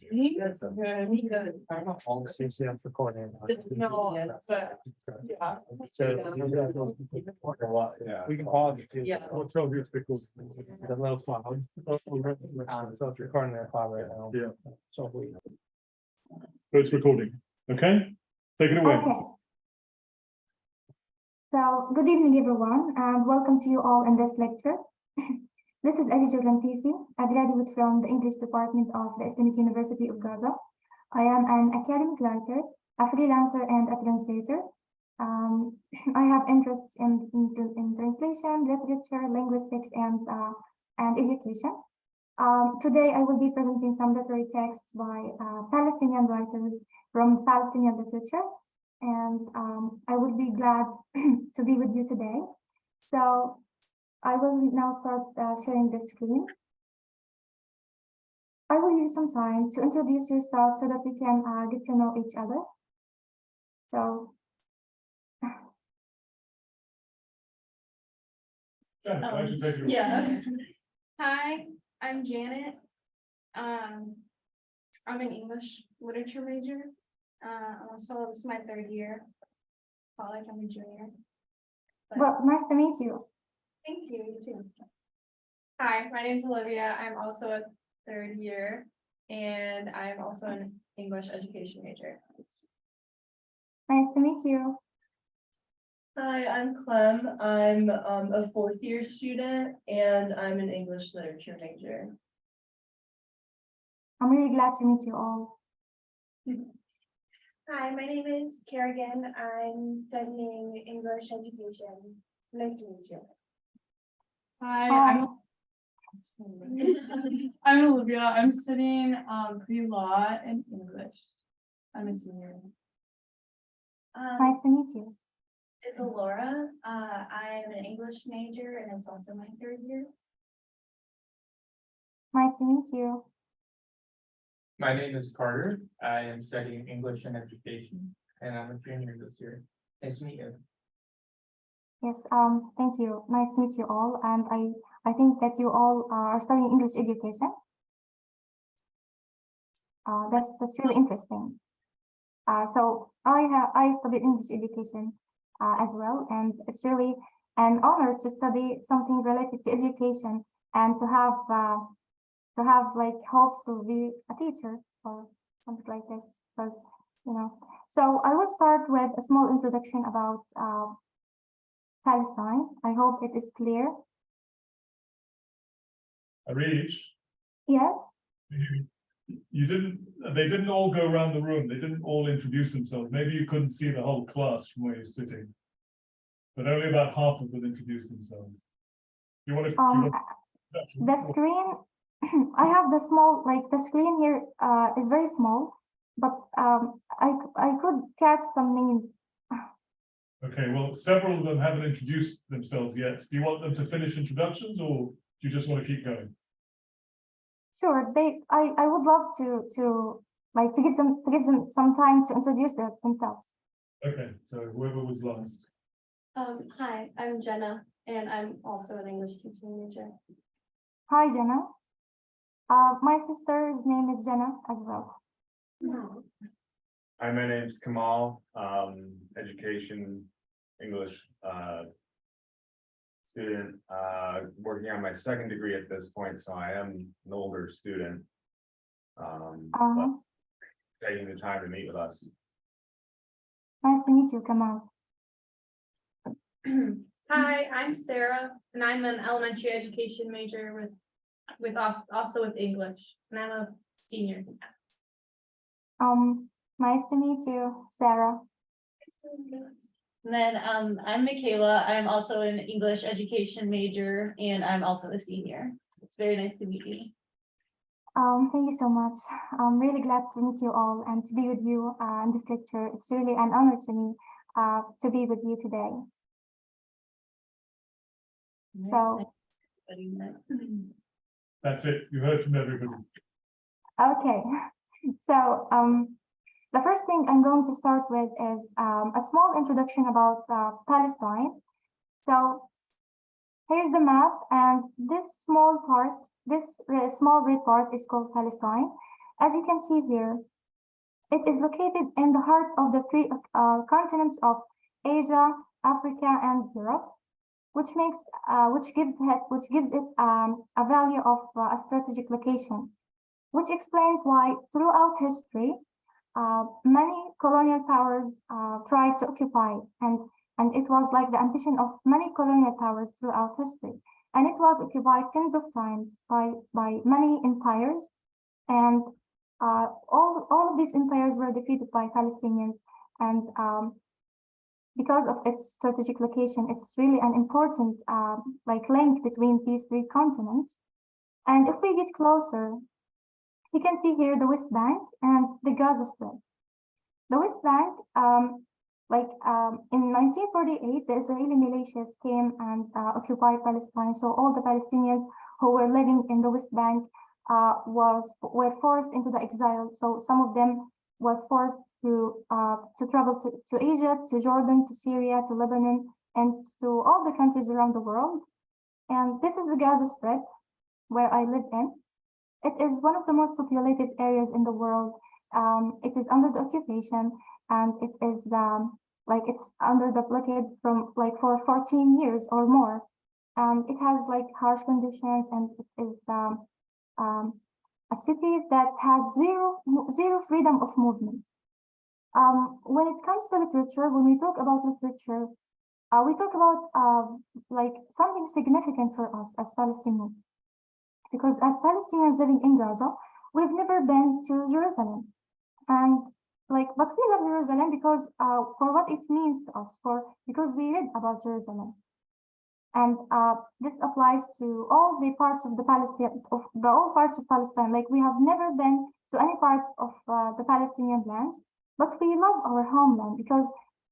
Yes, good. I don't know, all the CCF recording. No, but yeah. Yeah. We can pause it too. Yeah. What's over here because the low cloud. So it's recording their cloud right now. Yeah. So we. It's recording. Okay, take it away. Okay. So, good evening, everyone, and welcome to you all in this lecture. This is Alice Jorantisi, a graduate from the English department of the Islamic University of Gaza. I am an academic writer, a freelancer, and a translator. I have interests in translation, literature, linguistics, and education. Today, I will be presenting some literary texts by Palestinian writers from Palestinian literature, and I would be glad to be with you today. So I will now start sharing the screen. I will use some time to introduce yourself so that we can get to know each other. So, I should take it away. Yeah. Hi, I'm Janet. I'm an English literature major. So this is my third year. College, I'm a junior. well, nice to meet you. Thank you, you too. Hi, my name is Olivia. I'm also a third year and I'm also an English education major. Nice to meet you. Hi, I'm Clem. I'm a fourth year student and I'm an English literature major. I'm really glad to meet you all. Hi, my name is Kerrigan. I'm studying English education. Nice to meet you. Hi, Hi. I'm Olivia. I'm studying pre-law and English. I'm a senior. Nice to meet you. Is Laura. I'm an English major and it's also my third year. Nice to meet you. My name is Carter. I am studying English and education, and I'm a junior this year. Nice to meet you. Yes, thank you. Nice to meet you all. And I think that you all are studying English education. That's really interesting. So I studied English education as well, and it's really an honor to study something related to education and to have like hopes to be a teacher or something like this, because So I will start with a small introduction about Palestine. I hope it is clear. Arish, Yes. they didn't all go around the room. They didn't all introduce themselves. Maybe you couldn't see the whole class from where you're sitting. But only about half of them introduced themselves. You want to, The screen, I have the small, like the screen here is very small, but I could catch some names. Okay, well, several of them haven't introduced themselves yet. Do you want them to finish introductions or do you just want to keep going? Sure, I would love to give them some time to introduce themselves. Okay, so whoever was last. Hi, I'm Jenna and I'm also an English teaching major. Hi, Jenna. My sister's name is Jenna as well. Hi, my name's Kamal, education, English student, working on my second degree at this point, so I am an older student. But taking the time to meet with us. Nice to meet you, Kamal. Hi, I'm Sarah, and I'm an elementary education major with also with English, and I'm a senior. Nice to meet you, Sarah. And then I'm Michaela. I'm also an English education major and I'm also a senior. It's very nice to meet you. Thank you so much. I'm really glad to meet you all and to be with you in this lecture. It's really an honor to me to be with you today. So, That's it. You heard from everybody. okay. So, the first thing I'm going to start with is a small introduction about Palestine. So, here's the map, and this small red part is called Palestine. As you can see here, it is located in the heart of the three continents of Asia, Africa, and Europe, which gives it a value of a strategic location, which explains why throughout history, many colonial powers tried to occupy, and it was like the ambition of many colonial powers throughout history, and it was occupied tens of times by many empires, and all of these empires were defeated by Palestinians, and because of its strategic location, it's really an important like link between these three continents. And if we get closer, you can see here the West Bank and the Gaza Strip. The West Bank, in 1948, the Israeli militias came and occupied Palestine. So all the Palestinians who were living in the West Bank were forced into the exile. So some of them was forced to travel to Egypt, to Jordan, to Syria, to Lebanon, and to all the countries around the world. And this is the Gaza Strip, where I live in. It is one of the most populated areas in the world. It is under the occupation, and it is it's under the blockade for 14 years or more. It has harsh conditions, and it is a city that has zero freedom of movement. When it comes to literature, when we talk about literature, we talk about something significant for us as Palestinians. Because as Palestinians living in Gaza, we've never been to Jerusalem. And but we love Jerusalem because for what it means to us, because we read about Jerusalem. And this applies to all the parts of all parts of Palestine. Like, we have never been to any part of the Palestinian lands, but we love our homeland because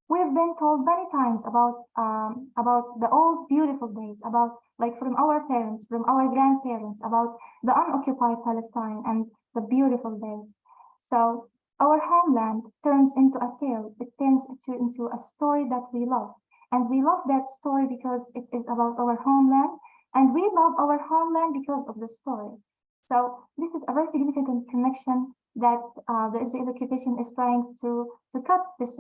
we've been told many times about the old beautiful days, about from our parents, from our grandparents, about the unoccupied Palestine and the beautiful days. So our homeland turns into a tale. It turns into a story that we love. And we love that story because it is about our homeland, and we love our homeland because of the story. So this is a very significant connection that the Israeli occupation is trying to cut this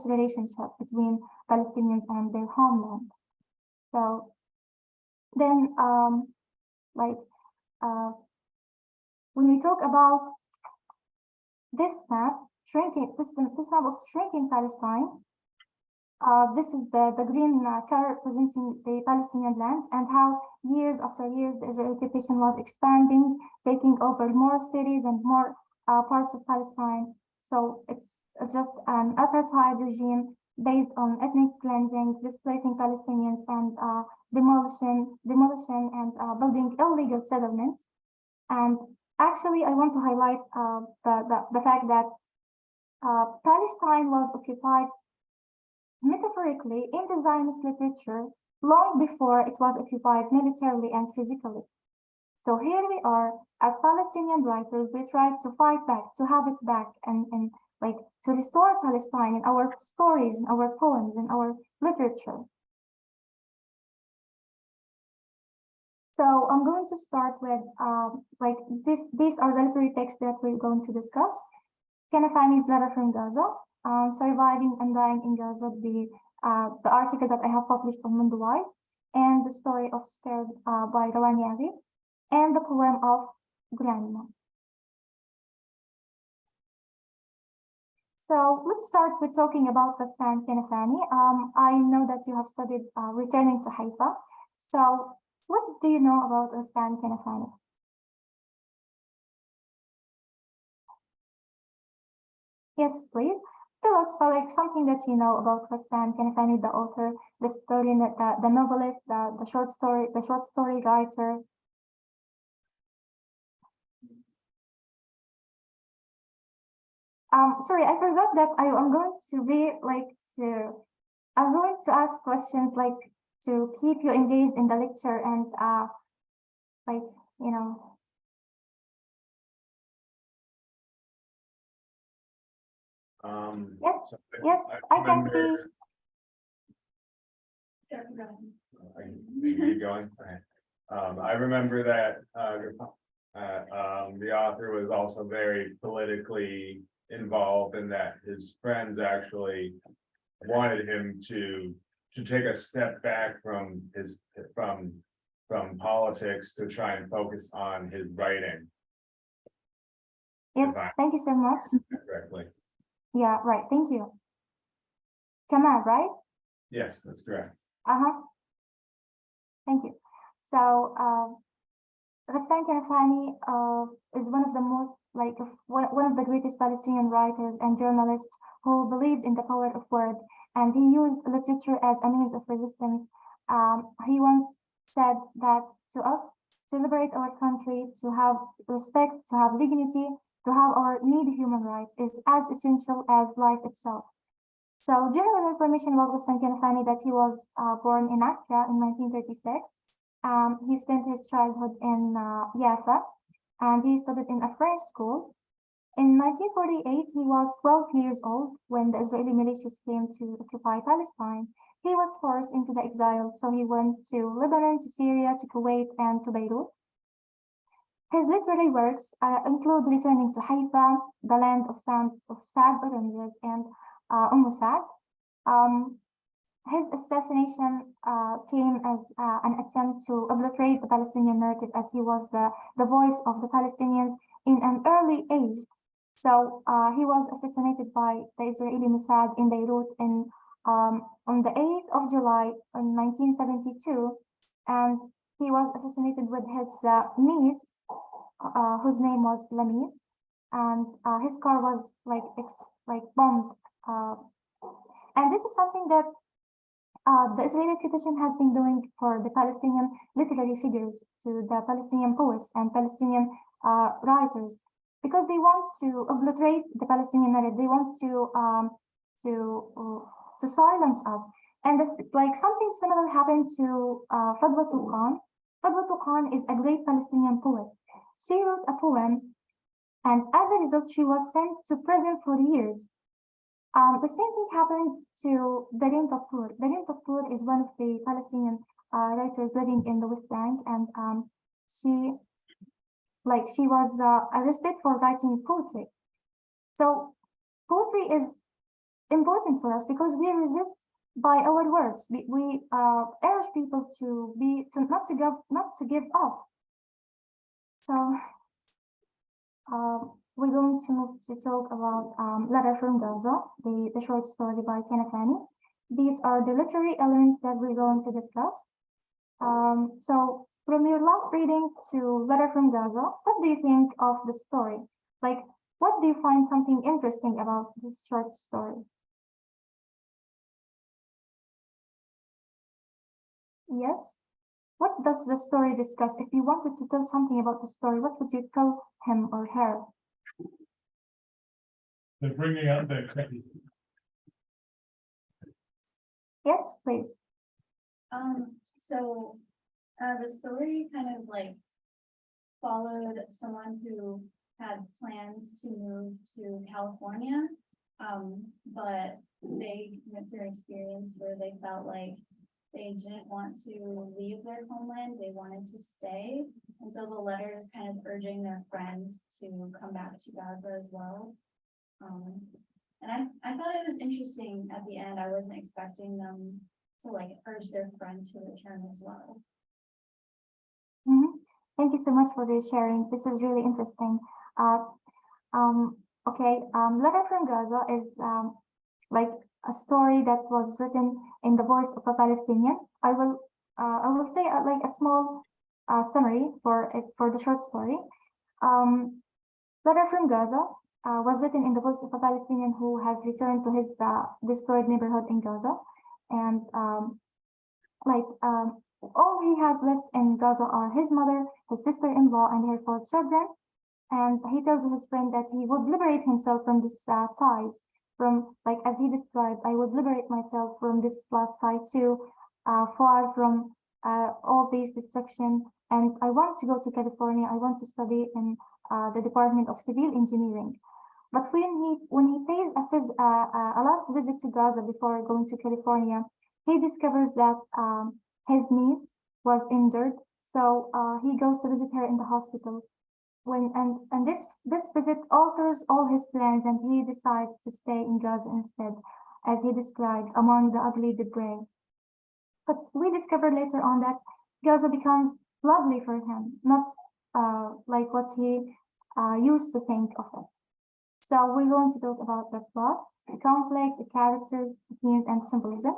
relationship between Palestinians and their homeland. So then, when we talk about this map, this map of shrinking Palestine, this is the green color representing the Palestinian lands, and how years after years the Israeli occupation was expanding, taking over more cities and more parts of Palestine. So it's just an apartheid regime based on ethnic cleansing, displacing Palestinians, and demolition and building illegal settlements. And actually, I want to highlight the fact that Palestine was occupied metaphorically in the Zionist literature long before it was occupied militarily and physically. So here we are, as Palestinian writers, we try to fight back, to have it back, and to restore Palestine in our stories, in our poems, in our literature. So I'm going to start with these are the literary texts that we're going to discuss. Kanafani's Letter from Gaza, Surviving and Dying in Gaza, the article that I have published on Mundawise, and the story of Spared by Rawan Yavi, and the poem of Grandma. So let's start with talking about Ghassan Kanafani. I know that you have studied Returning to Haifa. So what do you know about Ghassan Kanafani? Yes, please. Tell us something that you know about Ghassan Kanafani, the author, the story, the novelist, the short story writer. Sorry, I forgot that I'm going to be I'm going to ask questions to keep you engaged in the lecture and you know. Yes, I can see. Keep going. Okay. I remember that The author was also very politically involved in that his friends actually wanted him to take a step back from politics to try and focus on his writing Yes, Goodbye. thank you so much. correctly. Yeah, right, thank you. Kamal, right? Yes, that's correct. Uh-huh. Thank you. So, Ghassan Kanafani is one of the most, one of the greatest Palestinian writers and journalists who believed in the power of word, and he used literature as a means of resistance. He once said that to us, to liberate our country, to have respect, to have dignity, to have our need human rights is as essential as life itself. So general information about Ghassan Kanafani that he was born in Accra in 1936. He spent his childhood in Jaffa, and he studied in a French school. In 1948, he was 12 years old when the Israeli militias came to occupy Palestine. He was forced into the exile, so he went to Lebanon, to Syria, to Kuwait, and to Beirut. His literary works include Returning to Haifa, The Land of Sad Oranges, and Sad. His assassination came as an attempt to obliterate the Palestinian narrative, as he was the voice of the Palestinians in an early age. So he was assassinated by the Israeli Mossad in Beirut on the 8th of July in 1972, and he was assassinated with his niece, whose name was Lamis, and his car was bombed. And this is something that the Israeli occupation has been doing for the Palestinian literary figures, to the Palestinian poets and Palestinian writers, because they want to obliterate the Palestinian narrative. They want to silence us. And this, something similar happened to Fadwa Tuqan. Fadwa Tuqan is a great Palestinian poet. She wrote a poem, and as a result, she was sent to prison for years. The same thing happened to Darin Topur. Darin Topur is one of the Palestinian writers living in the West Bank, and she was arrested for writing poetry. So poetry is important for us because we resist by our words. We urge people not to give up. So we're going to move to talk about Letter from Gaza, the short story by Kanafani. These are the literary elements that we're going to discuss. So from your last reading to Letter from Gaza, what do you think of the story? What do you find something interesting about this short story? Yes? What does the story discuss? If you wanted to tell something about the story, what would you tell him or her? They're bringing out their credit. Yes, please. So the story kind of followed someone who had plans to move to California, but they went through an experience where they felt like they didn't want to leave their homeland, they wanted to stay. And so the letter is kind of urging their friends to come back to Gaza as well. And I thought it was interesting at the end. I wasn't expecting them to urge their friend to return as well. Thank you so much for the sharing. This is really interesting. Okay, Letter from Gaza is a story that was written in the voice of a Palestinian. I will say a small summary for the short story. Letter from Gaza was written in the voice of a Palestinian who has returned to his destroyed neighborhood in Gaza, and all he has left in Gaza are his mother, his sister-in-law, and her 4 children. And he tells his friend that he would liberate himself from this ties. From as he described, I would liberate myself from this last tie too, far from all this destruction. And I want to go to California. I want to study in the Department of Civil Engineering. But when he pays a last visit to Gaza before going to California, he discovers that his niece was injured. So he goes to visit her in the hospital. and this visit alters all his plans, and he decides to stay in Gaza instead, as he described, among the ugly debris. But we discover later on that Gaza becomes lovely for him, not like what he used to think of it. So we're going to talk about the plot, the conflict, the characters, the themes, and symbolism.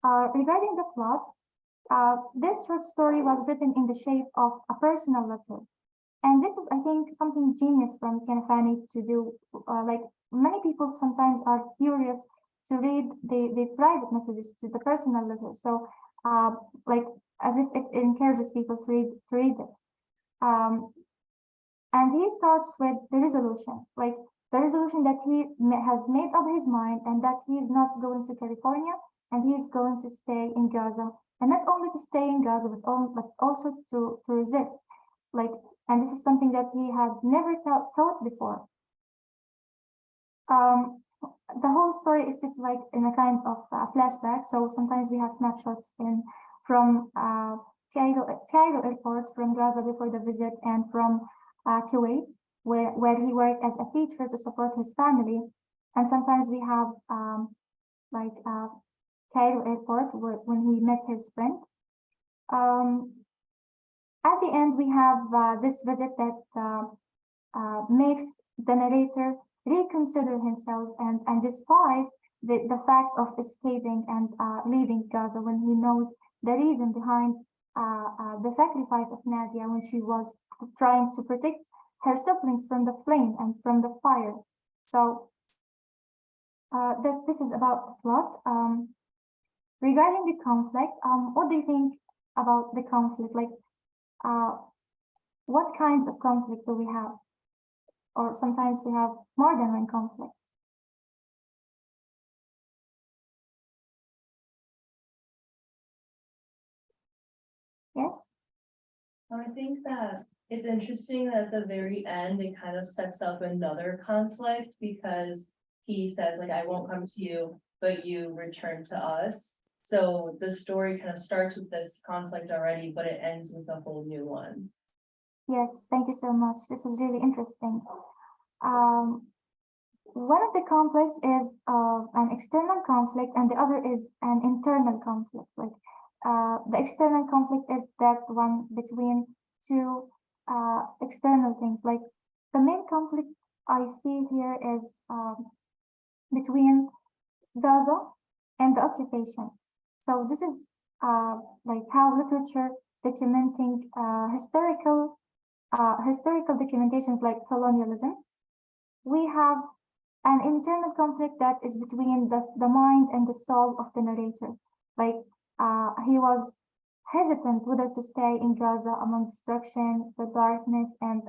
Regarding the plot, this short story was written in the shape of a personal letter. And this is, I think, something genius from Kanafani to do. Like many people sometimes are curious to read the private messages to the personal letter. So, like as if it encourages people to read it. And he starts with the resolution, like the resolution that he has made up his mind, and that he is not going to California, and he is going to stay in Gaza, and not only to stay in Gaza, but also to resist, like. And this is something that he had never thought before. The whole story is like in a kind of flashback. So sometimes we have snapshots from Cairo airport, from Gaza before the visit, and from Kuwait, where he worked as a teacher to support his family. And sometimes we have like Cairo airport when he met his friend. At the end, we have this visit that makes the narrator reconsider himself and despise the fact of escaping and leaving Gaza when he knows the reason behind the sacrifice of Nadia when she was trying to protect her siblings from the flame and from the fire. So this is about the plot. Regarding the conflict, what do you think about the conflict? Like, what kinds of conflict do we have? Or sometimes we have more than one conflict. Yes? I think that it's interesting that at the very end, it kind of sets up another conflict because he says like, I won't come to you, but you return to us. So the story kind of starts with this conflict already, but it ends with a whole new one. Yes, thank you so much. This is really interesting. One of the conflicts is an external conflict, and the other is an internal conflict. Like the external conflict is that one between two external things. Like the main conflict I see here is between Gaza and the occupation. So this is like how literature documenting historical documentations like colonialism. We have an internal conflict that is between the mind and the soul of the narrator. Like he was hesitant whether to stay in Gaza among destruction, the darkness, and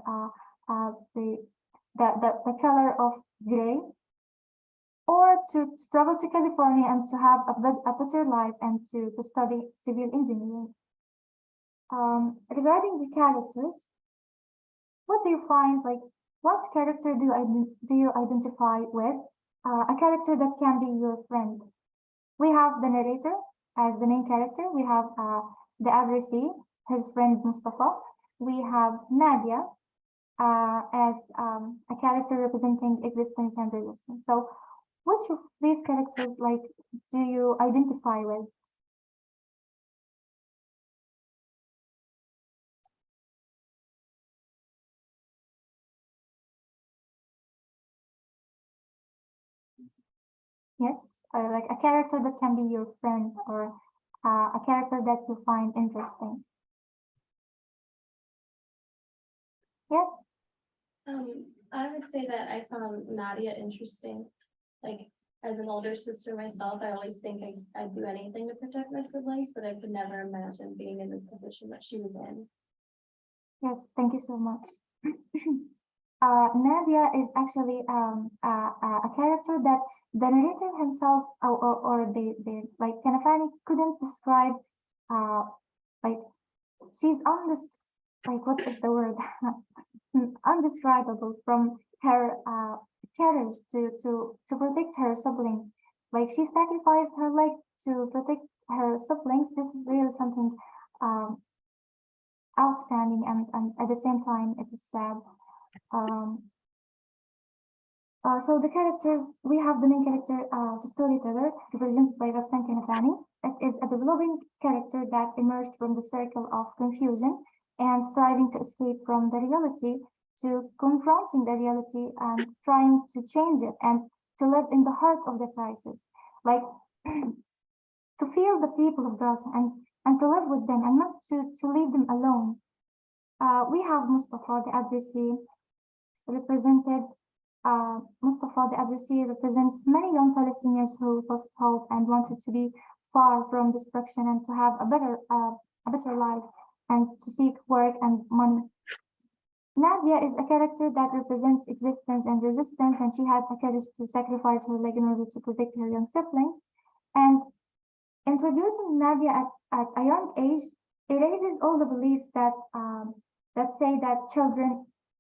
the color of gray, or to travel to California and to have a better life and to study civil engineering. Regarding the characters, what do you find, like, what character do you identify with? A character that can be your friend. We have the narrator as the main character. We have the addressee, his friend Mustafa. We have Nadia as a character representing existence and resistance. So which of these characters, like, do you identify with? Yes, like a character that can be your friend, or a character that you find interesting. Yes, I would say that I found Nadia interesting. Like, as an older sister myself, I always think I'd do anything to protect my siblings, but I could never imagine being in the position that she was in. yes, thank you so much. Nadia is actually a character that the narrator himself or the like Kanafani couldn't describe. Like she's like what is the word? Undescribable from her courage to protect her siblings. Like she sacrificed her leg to protect her siblings. This is really something outstanding, and at the same time it is sad. So the characters, we have the main character, the storyteller, represented by Ghassan Kanafani. It is a developing character that emerged from the circle of confusion and striving to escape from the reality, to confronting the reality and trying to change it and to live in the heart of the crisis, like to feel the people of Gaza and to live with them and not to leave them alone. We have Mustafa the Abrisi represented. Mustafa the Abrisi represents many young Palestinians who lost hope and wanted to be far from destruction and to have a better life and to seek work and money. Nadia is a character that represents existence and resistance, and she had the courage to sacrifice her leg in order to protect her young siblings. And introducing Nadia at a young age erases all the beliefs that say that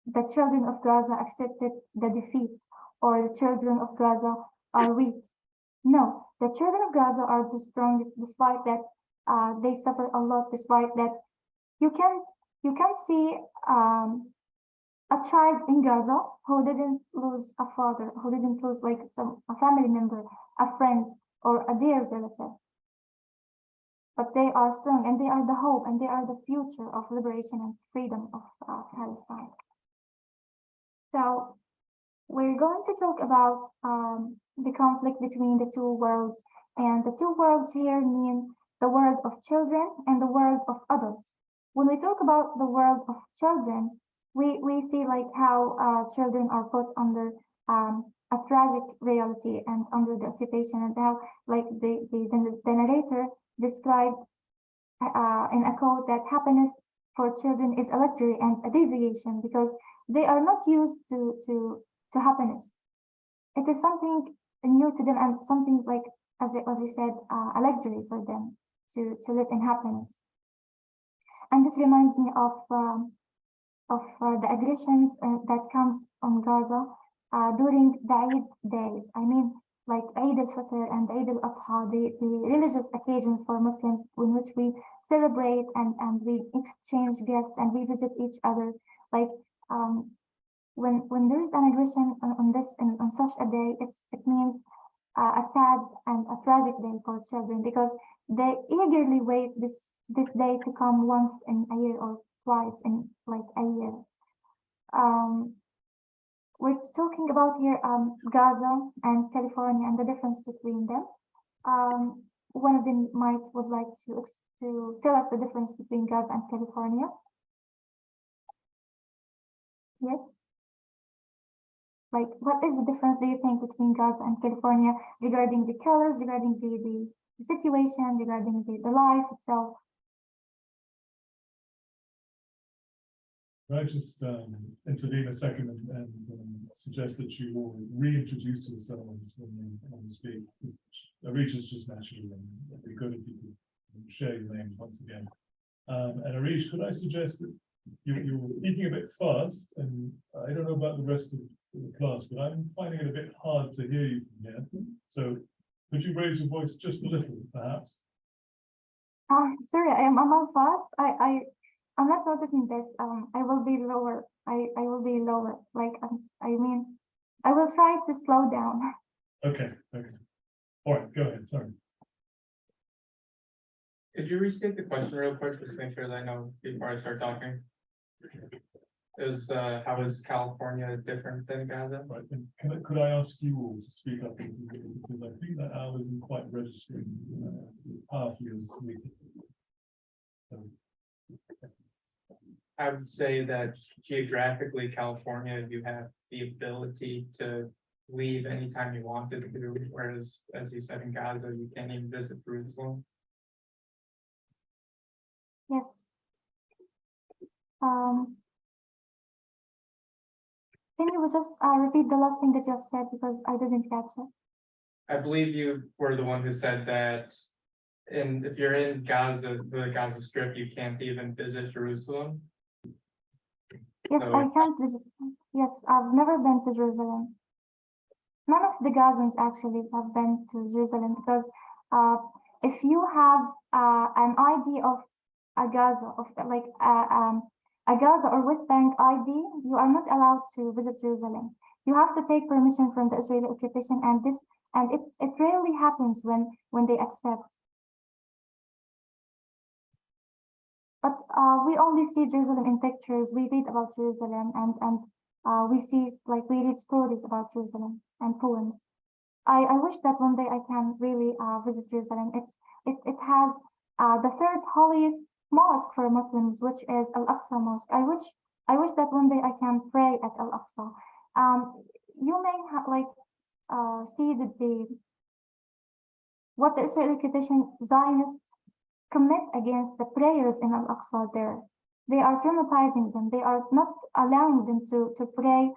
the children of Gaza accepted the defeat or the children of Gaza are weak. No, the children of Gaza are the strongest, despite that they suffer a lot, despite that you can't see a child in Gaza who didn't lose a father, who didn't lose like a family member, a friend, or a dear relative. But they are strong and they are the hope and they are the future of liberation and freedom of Palestine. So we're going to talk about the conflict between the two worlds. And the two worlds here mean the world of children and the world of adults. When we talk about the world of children, we see like how children are put under a tragic reality and under the occupation, and how like the narrator described in a quote that happiness for children is a luxury and a deviation because they are not used to happiness. It is something new to them and something like, as we said, a luxury for them to live in happiness. And this reminds me of the aggressions that comes on Gaza during the Eid days. I mean, like Eid al-Fitr and Eid al-Adha, the religious occasions for Muslims in which we celebrate and we exchange gifts and we visit each other. Like when there's an aggression on such a day, it means a sad and a tragic day for children because they eagerly wait this day to come once in a year or twice in like a year. We're talking about here Gaza and California and the difference between them. One of them would like to tell us the difference between Gaza and California. Yes. Like, what is the difference, do you think, between Gaza and California regarding the colors, regarding the situation, regarding the life itself? Can I just intervene a second and suggest that you will reintroduce yourselves when you speak? Arish is just naturally, and it'd be good if you could share your name once again. And Arish, could I suggest that you were speaking a bit fast, and I don't know about the rest of the class, but I'm finding it a bit hard to hear you from here. So could you raise your voice just a little, perhaps? Sorry, I'm not fast. I'm not noticing this. I will be lower. I will be lower. Like I mean, I will try to slow down. Okay. All right, go ahead. Sorry. Could you restate the question real quick, just to make sure that I know before I start talking? It was, how is California different than Gaza? Right. And could I ask you all to speak up because I think that owl isn't quite registering as powerfully as we. So. I would say that geographically, California, you have the ability to leave anytime you wanted to, whereas, as you said, in Gaza, you can't even visit Jerusalem. Yes. Can you just repeat the last thing that you have said because I didn't catch it? I believe you were the one who said that, and if you're in Gaza, the Gaza Strip, you can't even visit Jerusalem. Yes, So, I can't visit. Yes, I've never been to Jerusalem. None of the Gazans actually have been to Jerusalem because if you have an idea of a Gaza, of like a Gaza or West Bank ID, you are not allowed to visit Jerusalem. You have to take permission from the Israeli occupation, and it rarely happens when they accept. But we only see Jerusalem in pictures. We read about Jerusalem, and we read stories about Jerusalem and poems. I wish that one day I can really visit Jerusalem. It has the third holiest mosque for Muslims, which is Al-Aqsa Mosque. I wish that one day I can pray at Al-Aqsa. You may see what the Israeli occupation Zionists commit against the prayers in Al-Aqsa there. They are traumatizing them. They are not allowing them to pray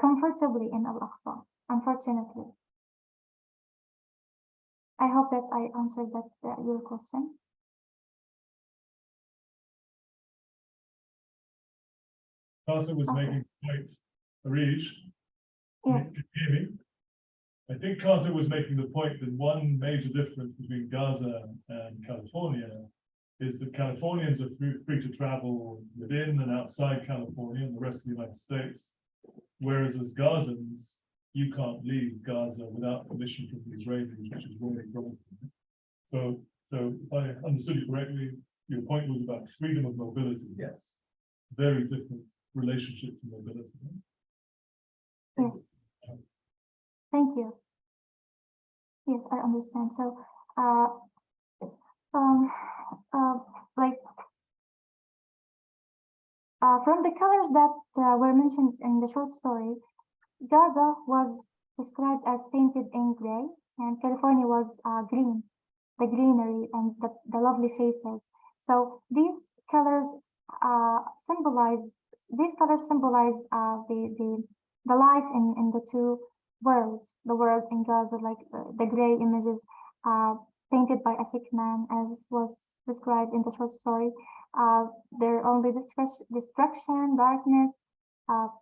comfortably in Al-Aqsa, unfortunately. I hope that I answered your question. Carter was Okay. making the point, Arish, Yes, can you hear me? I think Carter was making the point that one major difference between Gaza and California is that Californians are free to travel within and outside California and the rest of the United States. Whereas as Gazans, you can't leave Gaza without permission from the Israelis, which is really wrong. So if I understood you correctly, your point was about freedom of mobility. Yes. Very different relationship to mobility. yes. Thank you. Yes, I understand. So, from the colors that were mentioned in the short story, Gaza was described as painted in gray, and California was green, the greenery and the lovely faces. So these colors symbolize the life in the two worlds. The world in Gaza, like the gray images painted by a sick man, as was described in the short story. There are only destruction, darkness,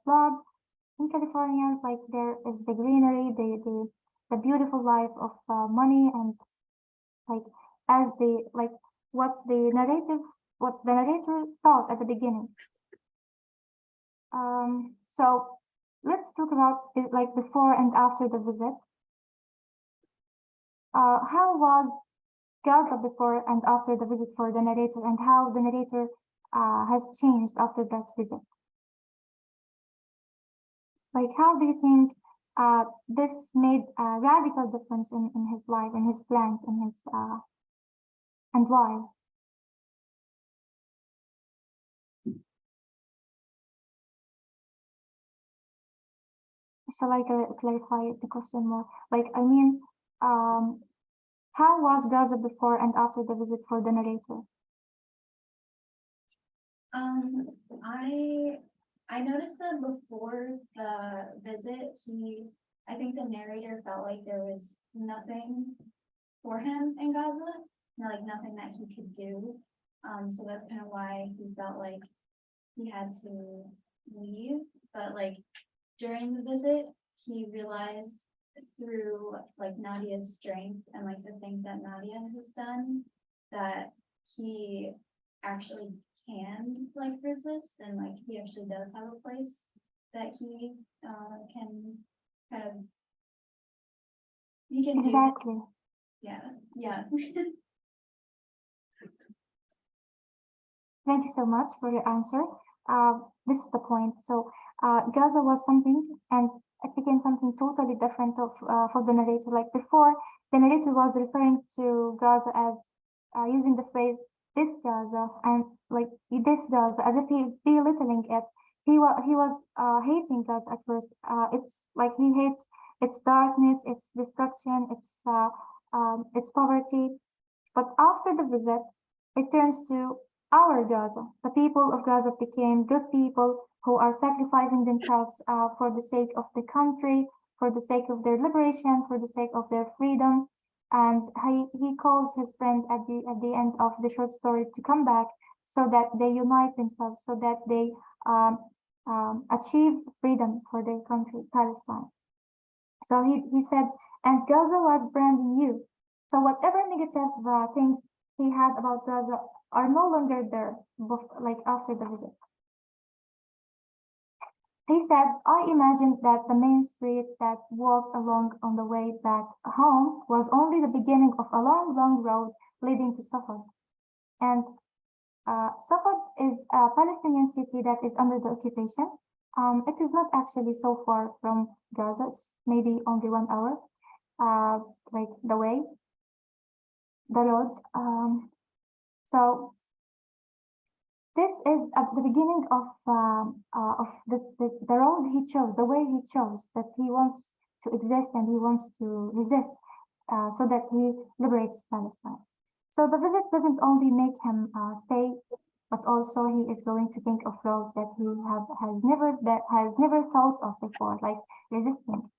blood. In California, like there is the greenery, the beautiful life of money, and like as what the narrator thought at the beginning. So let's talk about it, like before and after the visit. How was Gaza before and after the visit for the narrator, and how the narrator has changed after that visit? Like, how do you think this made a radical difference in his life, in his plans, in his and why? Shall I clarify the question more? Like, I mean, how was Gaza before and after the visit for the narrator? I noticed that before the visit, I think the narrator felt like there was nothing for him in Gaza, like nothing that he could do. So that's kind of why he felt like he had to leave. But like during the visit, he realized through like Nadia's strength and like the things that Nadia has done that he actually can like resist, and like he actually does have a place that he can kind of do. Exactly. Yeah. Thank you so much for your answer. This is the point. So Gaza was something, and it became something totally different for the narrator. Like before, the narrator was referring to Gaza as using the phrase "this Gaza" and like "this Gaza" as if he is belittling it. He was hating Gaza at first. It's like he hates its darkness, its destruction, its poverty. But after the visit, it turns to our Gaza. The people of Gaza became good people who are sacrificing themselves for the sake of the country, for the sake of their liberation, for the sake of their freedom. And he calls his friend at the end of the short story to come back so that they unite themselves, so that they achieve freedom for their country, Palestine. So he said, and Gaza was brand new. So whatever negative things he had about Gaza are no longer there, like after the visit. he said, I imagined that the main street that walked along on the way back home was only the beginning of a long, long road leading to Safed. And Safed is a Palestinian city that is under the occupation. It is not actually so far from Gaza. It's maybe only 1 hour, like the way, the road. So this is at the beginning of the road he chose, the way he chose, that he wants to exist and he wants to resist, so that he liberates Palestine. So the visit doesn't only make him stay, but also he is going to think of roads that he has never thought of before, like resisting.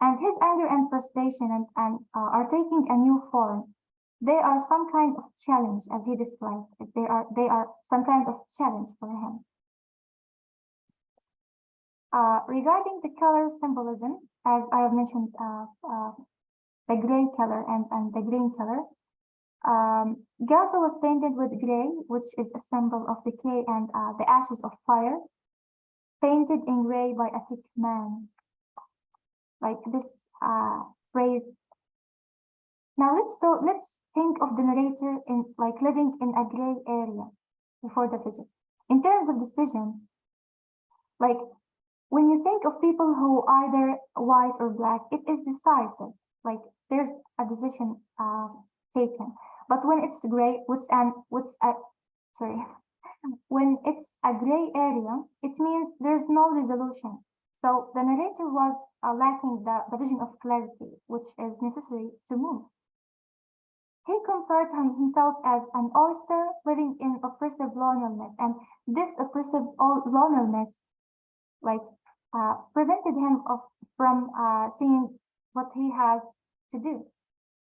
And his anger and frustration are taking a new form. They are some kind of challenge, as he described. They are some kind of challenge for him. Regarding the color symbolism, as I have mentioned, the gray color and the green color, Gaza was painted with gray, which is a symbol of decay and the ashes of fire, painted in gray by a sick man. Like this phrase. Now let's think of the narrator in like living in a gray area before the visit. In terms of decision, like when you think of people who either white or black, it is decisive. Like there's a decision taken. But when it's gray, when it's a gray area, it means there's no resolution. So the narrator was lacking the vision of clarity, which is necessary to move. He compared himself as an oyster living in oppressive loneliness, and this oppressive loneliness, like, prevented him from seeing what he has to do.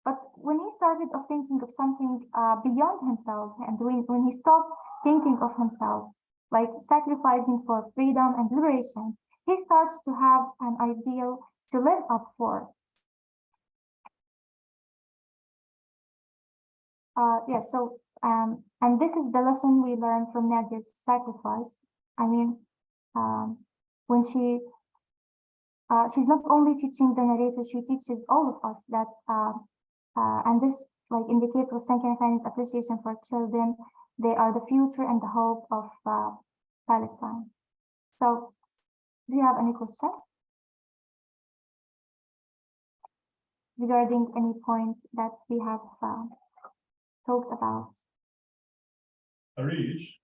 But when he started of thinking of something beyond himself, and when he stopped thinking of himself, like sacrificing for freedom and liberation, he starts to have an ideal to live up for. And this is the lesson we learned from Nadia's sacrifice. I mean, when she's not only teaching the narrator, she teaches all of us that, and this like indicates Ghassan Kanafani's appreciation for children. They are the future and the hope of Palestine. So, do you have any question regarding any point that we have talked about? Arish,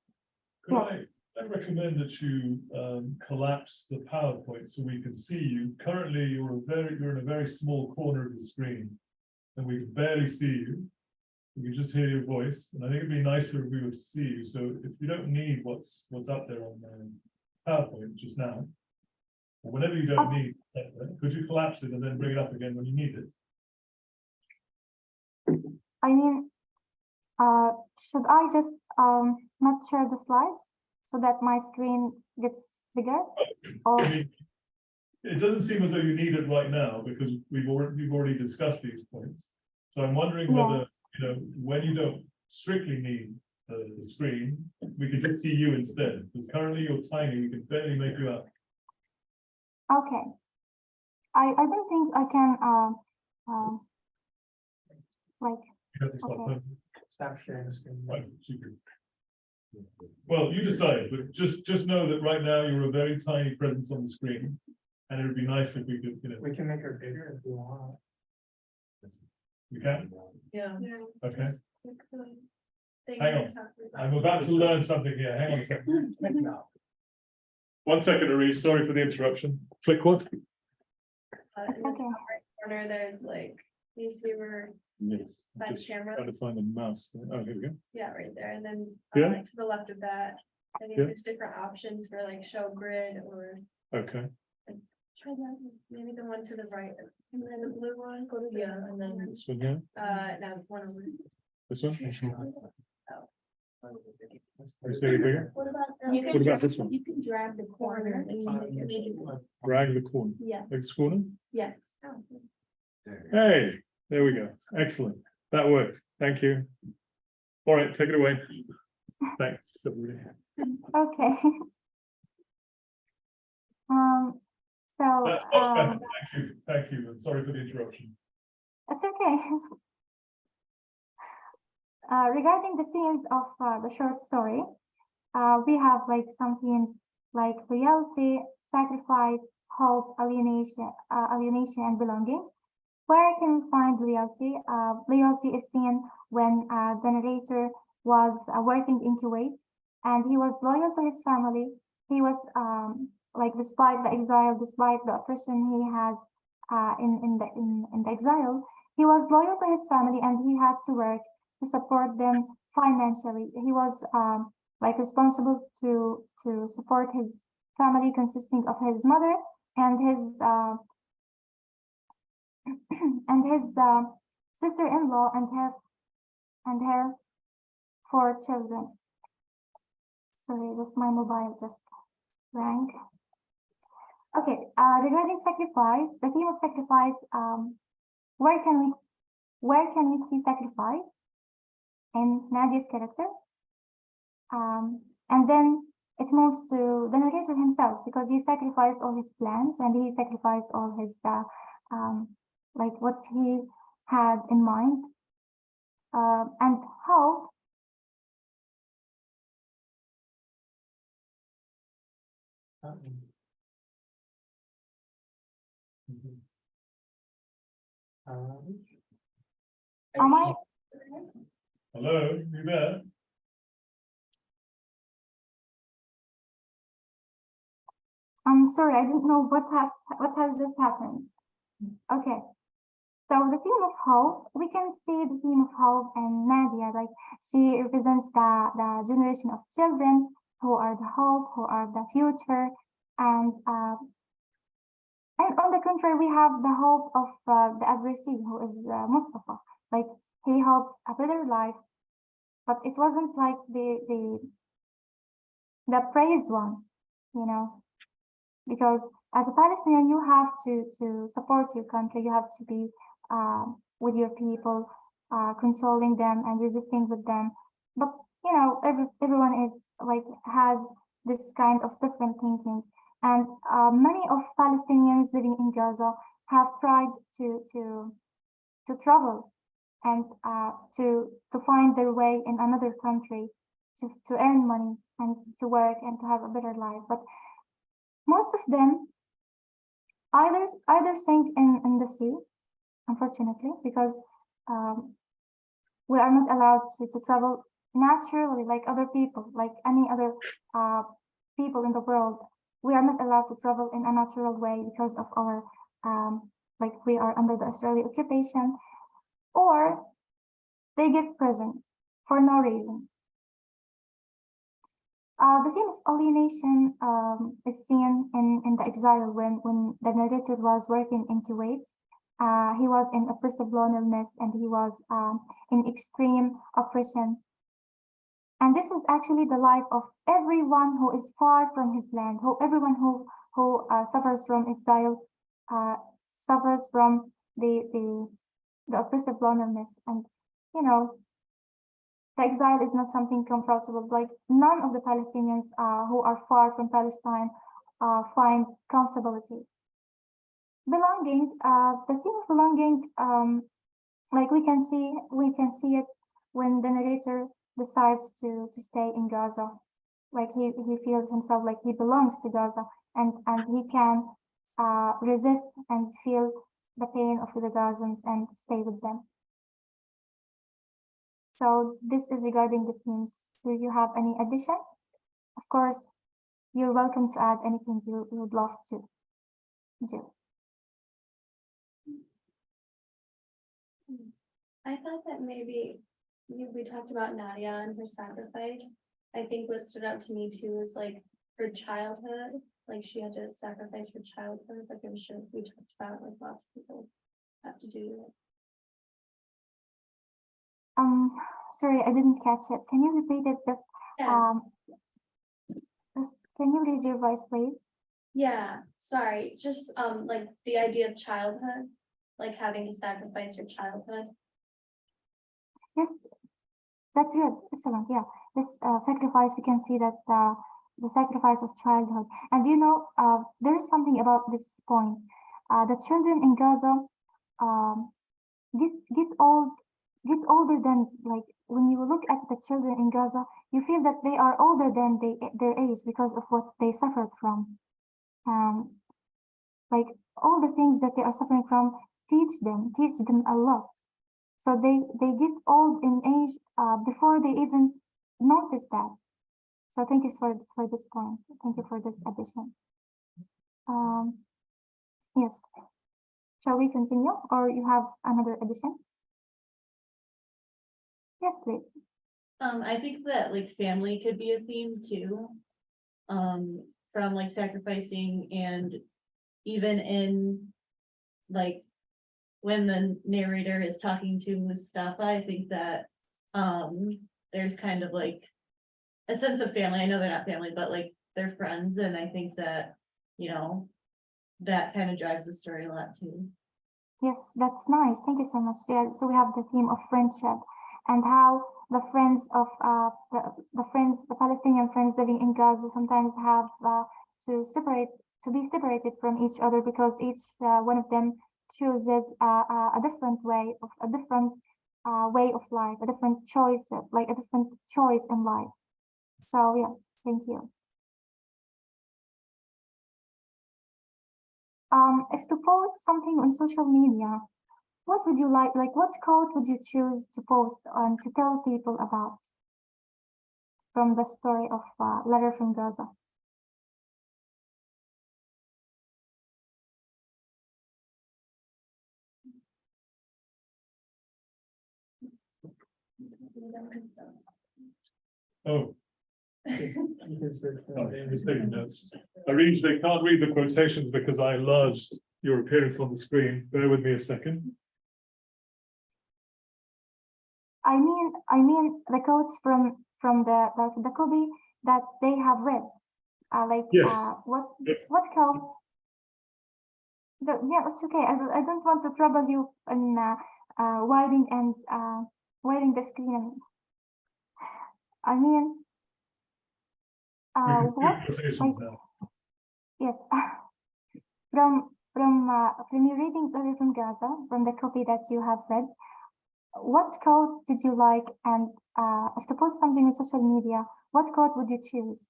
Yes. I recommend that you collapse the PowerPoint so we can see you. Currently, you're in a very small corner of the screen, and we can barely see you. We can just hear your voice, and I think it'd be nicer if we were to see you. So if you don't need what's up there on the PowerPoint just now, or whatever you don't need, could you collapse it and then bring it up again when you need it? I mean, should I just not share the slides so that my screen gets bigger? Or I mean, it doesn't seem as though you need it right now because we've already discussed these points. So I'm wondering whether, yes. When you don't strictly need the screen, we could just see you instead. Because currently you're tiny, we can barely make you out. Okay. I don't think I can like You have to stop okay. Stop sharing the screen. Right, super. Well, you decide, but just know that right now you're a very tiny presence on the screen, and it would be nice if we could, We can make her bigger if we want. You can? Yeah. Okay. Thank Hang you on. for talking about I'm about to learn something here. Hang on a second. 1 second, Arish. Sorry for the interruption. Click what? in the It's top okay. right corner, there's like, you see where, Yes. Back Just camera. trying to find the mouse. Oh, here we go. yeah, right there, and then Yeah. to the left of that, I think Yeah. there's different options for like show grid or Okay. try that, maybe the one to the right, and then the blue one, go to the. Yeah, and then- This one here. Now one over. This one. Oh. You say it bigger? What about? What about this one? You can drag the corner and you make it. Drag the corner. Yeah, Like this corner. yes. Hey, there we go. Excellent. That works. Thank you. All right, take it away. Thanks. Okay. So, That's much better. Thank you, and sorry for the interruption. it's okay. Regarding the themes of the short story, we have like some themes like loyalty, sacrifice, hope, alienation, and belonging. Where can we find loyalty? Loyalty is seen when the narrator was working in Kuwait, and he was loyal to his family. He was like, despite the exile, despite the oppression he has in the exile, he was loyal to his family, and he had to work to support them financially. He was like responsible to support his family, consisting of his mother and his and his sister-in-law and her 4 children. Sorry, just my mobile just rang. Okay, regarding sacrifice, the theme of sacrifice, where can we see sacrifice in Nadia's character? And then it moves to the narrator himself, because he sacrificed all his plans and he sacrificed all his like what he had in mind, and how am I Hello, you there? I'm sorry, I didn't know what has just happened. Okay. So the theme of hope, we can see the theme of hope in Nadia, like she represents the generation of children who are the hope, who are the future, and on the contrary, we have the hope of the addressee, who is Mustafa. Like, he hoped a better life, but it wasn't like the praised one, you know. Because as a Palestinian, you have to support your country. You have to be with your people, consoling them and resisting with them. But you know, everyone is like has this kind of different thinking, and many of Palestinians living in Gaza have tried to travel and to find their way in another country to earn money and to work and to have a better life. But most of them either sink in the sea, unfortunately, because we are not allowed to travel naturally like other people, like any other people in the world. We are not allowed to travel in a natural way because of our like we are under the Israeli occupation, or they get present for no reason. The theme of alienation is seen in the exile when the narrator was working in Kuwait. He was in oppressive loneliness, and he was in extreme oppression. And this is actually the life of everyone who is far from his land, everyone who suffers from exile, suffers from the oppressive loneliness. And you know, the exile is not something comfortable. Like, none of the Palestinians who are far from Palestine find comfortability. Belonging, the theme of belonging, like we can see it when the narrator decides to stay in Gaza. Like he feels himself like he belongs to Gaza, and he can resist and feel the pain of the Gazans and stay with them. So this is regarding the themes. Do you have any addition? Of course, you're welcome to add anything you would love to do. I thought that maybe we talked about Nadia and her sacrifice. I think what stood out to me too is like her childhood, like she had to sacrifice her childhood, like I'm sure we talked about, like lots of people have to do it. Sorry, I didn't catch it. Can you repeat it? Just can you raise your voice, please? Yeah, sorry, just like the idea of childhood, like having to sacrifice your childhood. Yes, that's good. Excellent. Yeah, this sacrifice, we can see that the sacrifice of childhood. And there is something about this point. The children in Gaza get older than, like, when you look at the children in Gaza, you feel that they are older than their age because of what they suffered from. Like, all the things that they are suffering from teach them a lot. So they get old in age before they even notice that. So thank you for this point. Thank you for this addition. Yes. Shall we continue, or you have another addition? Yes, please. I think that like family could be a theme too. From like sacrificing, and even in like when the narrator is talking to Mustafa, I think that there's kind of like a sense of family. I know they're not family, but like they're friends, and I think that, that kind of drives the story a lot too. Yes, that's nice. Thank you so much. Yeah, so we have the theme of friendship and how the friends of the Palestinian friends living in Gaza sometimes have to be separated from each other because each one of them chooses a different way of life, a different choice, like a different choice in life. So yeah, thank you. If to post something on social media, what would you like what quote would you choose to post and to tell people about from the story of Letter from Gaza? Oh. I was taking notes. I usually can't read the quotations because I enlarged your appearance on the screen. Bear with me a second. I mean the quotes from the copy that they have read. Yes. What quote? Yeah, it's okay. I don't want to trouble you in widening the screen. I mean, We can see what? the quotations now. Yes. From your reading Letter from Gaza, from the copy that you have read, what quote did you like? And if to post something on social media, what quote would you choose?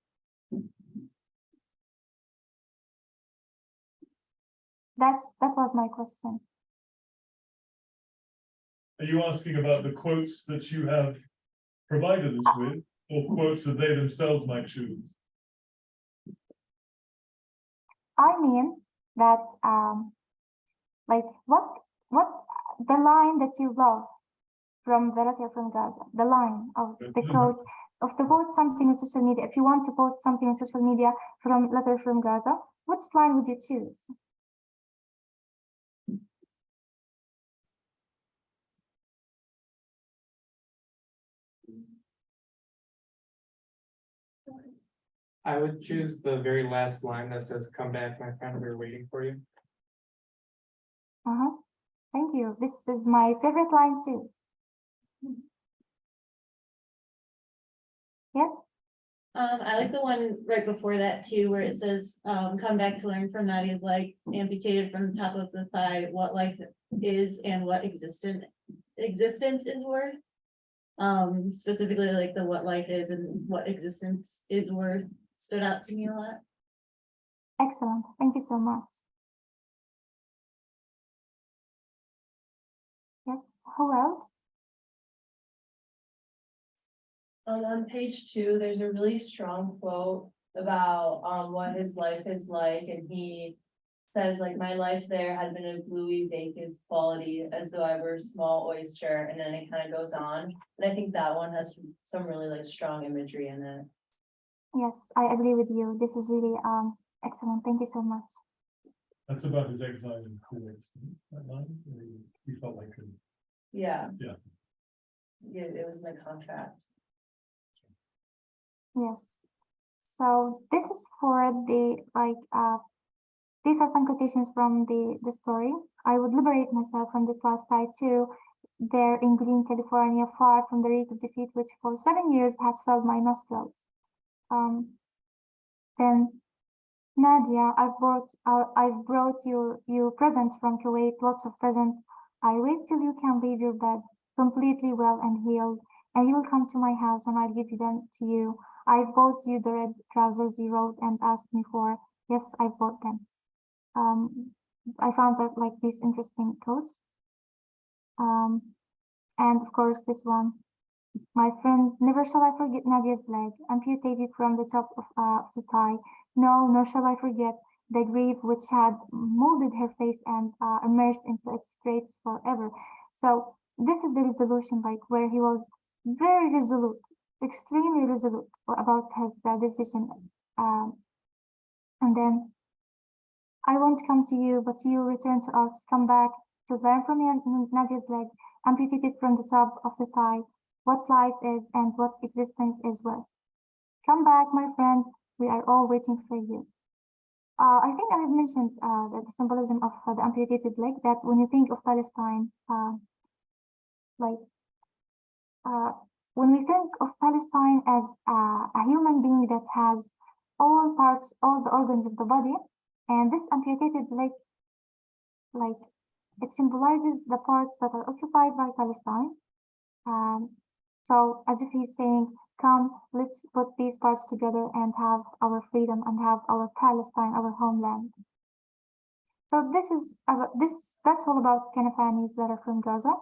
That was my question. Are you asking about the quotes that you have provided us with, or quotes that they themselves might choose? I mean that like what the line that you love from the Letter from Gaza, the line of the quote of to post something on social media. If you want to post something on social media from Letter from Gaza, which line would you choose? I would choose the very last line that says, "Come back, my friend, we're waiting for you." Thank you. This is my favorite line too. Yes. I like the one right before that too, where it says, come back to learn from Nadia's life, amputated from the top of the thigh, what life is and what existence is worth. Specifically like the what life is and what existence is worth stood out to me a lot. Excellent. Thank you so much. Yes. Who else? On page 2, there's a really strong quote about what his life is like, and he says like, my life there had been a gluey vacant quality, as though I were a small oyster, and then it kind of goes on. And I think that one has some really like strong imagery in it. Yes, I agree with you. This is really excellent. Thank you so much. That's about his exile in Kuwait. That line, he felt like him. Yeah. Yeah. Yeah, it was my contract. Yes. So this is for the these are some quotations from the story. I would liberate myself from this last tie too. There in green California, far from the reek of defeat, which for 7 years had filled my nostrils. Then, Nadia, I've brought you presents from Kuwait, lots of presents. I wait till you can leave your bed completely well and healed, and you will come to my house and I'll give them to you. I bought you the red trousers you wrote and asked me for. Yes, I bought them. I found that like these interesting quotes. And of course this one. My friend, never shall I forget Nadia's leg, amputated from the top of the thigh. No, nor shall I forget the grief which had molded her face and emerged into its traits forever. So this is the resolution, like where he was very resolute, extremely resolute about his decision. And then I won't come to you, but you return to us. Come back to learn from Nadia's leg, amputated from the top of the thigh, what life is and what existence is worth. Come back, my friend. We are all waiting for you. I think I have mentioned the symbolism of the amputated leg, that when you think of Palestine, like when we think of Palestine as a human being that has all parts, all the organs of the body, and this amputated leg, like it symbolizes the parts that are occupied by Palestine. So as if he's saying, come, let's put these parts together and have our freedom and have our Palestine, our homeland. So this is that's all about Kanafani's letter from Gaza.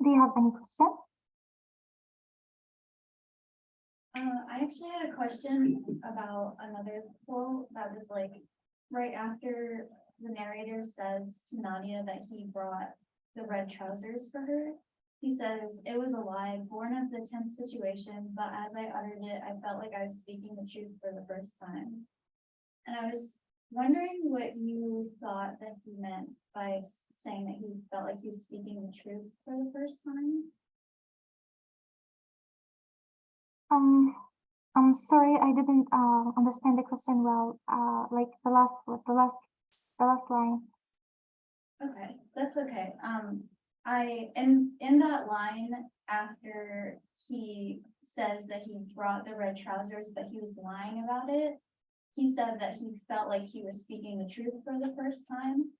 Do you have any question? I actually had a question about another quote that was like right after the narrator says to Nadia that he brought the red trousers for her. He says, "It was a lie, born of the tense situation, but as I uttered it, I felt like I was speaking the truth for the first time." And I was wondering what you thought that he meant by saying that he felt like he was speaking the truth for the first time. I'm sorry, I didn't understand the question well. Like the last line. Okay, that's okay. In that line, after he says that he brought the red trousers, but he was lying about it, he said that he felt like he was speaking the truth for the first time.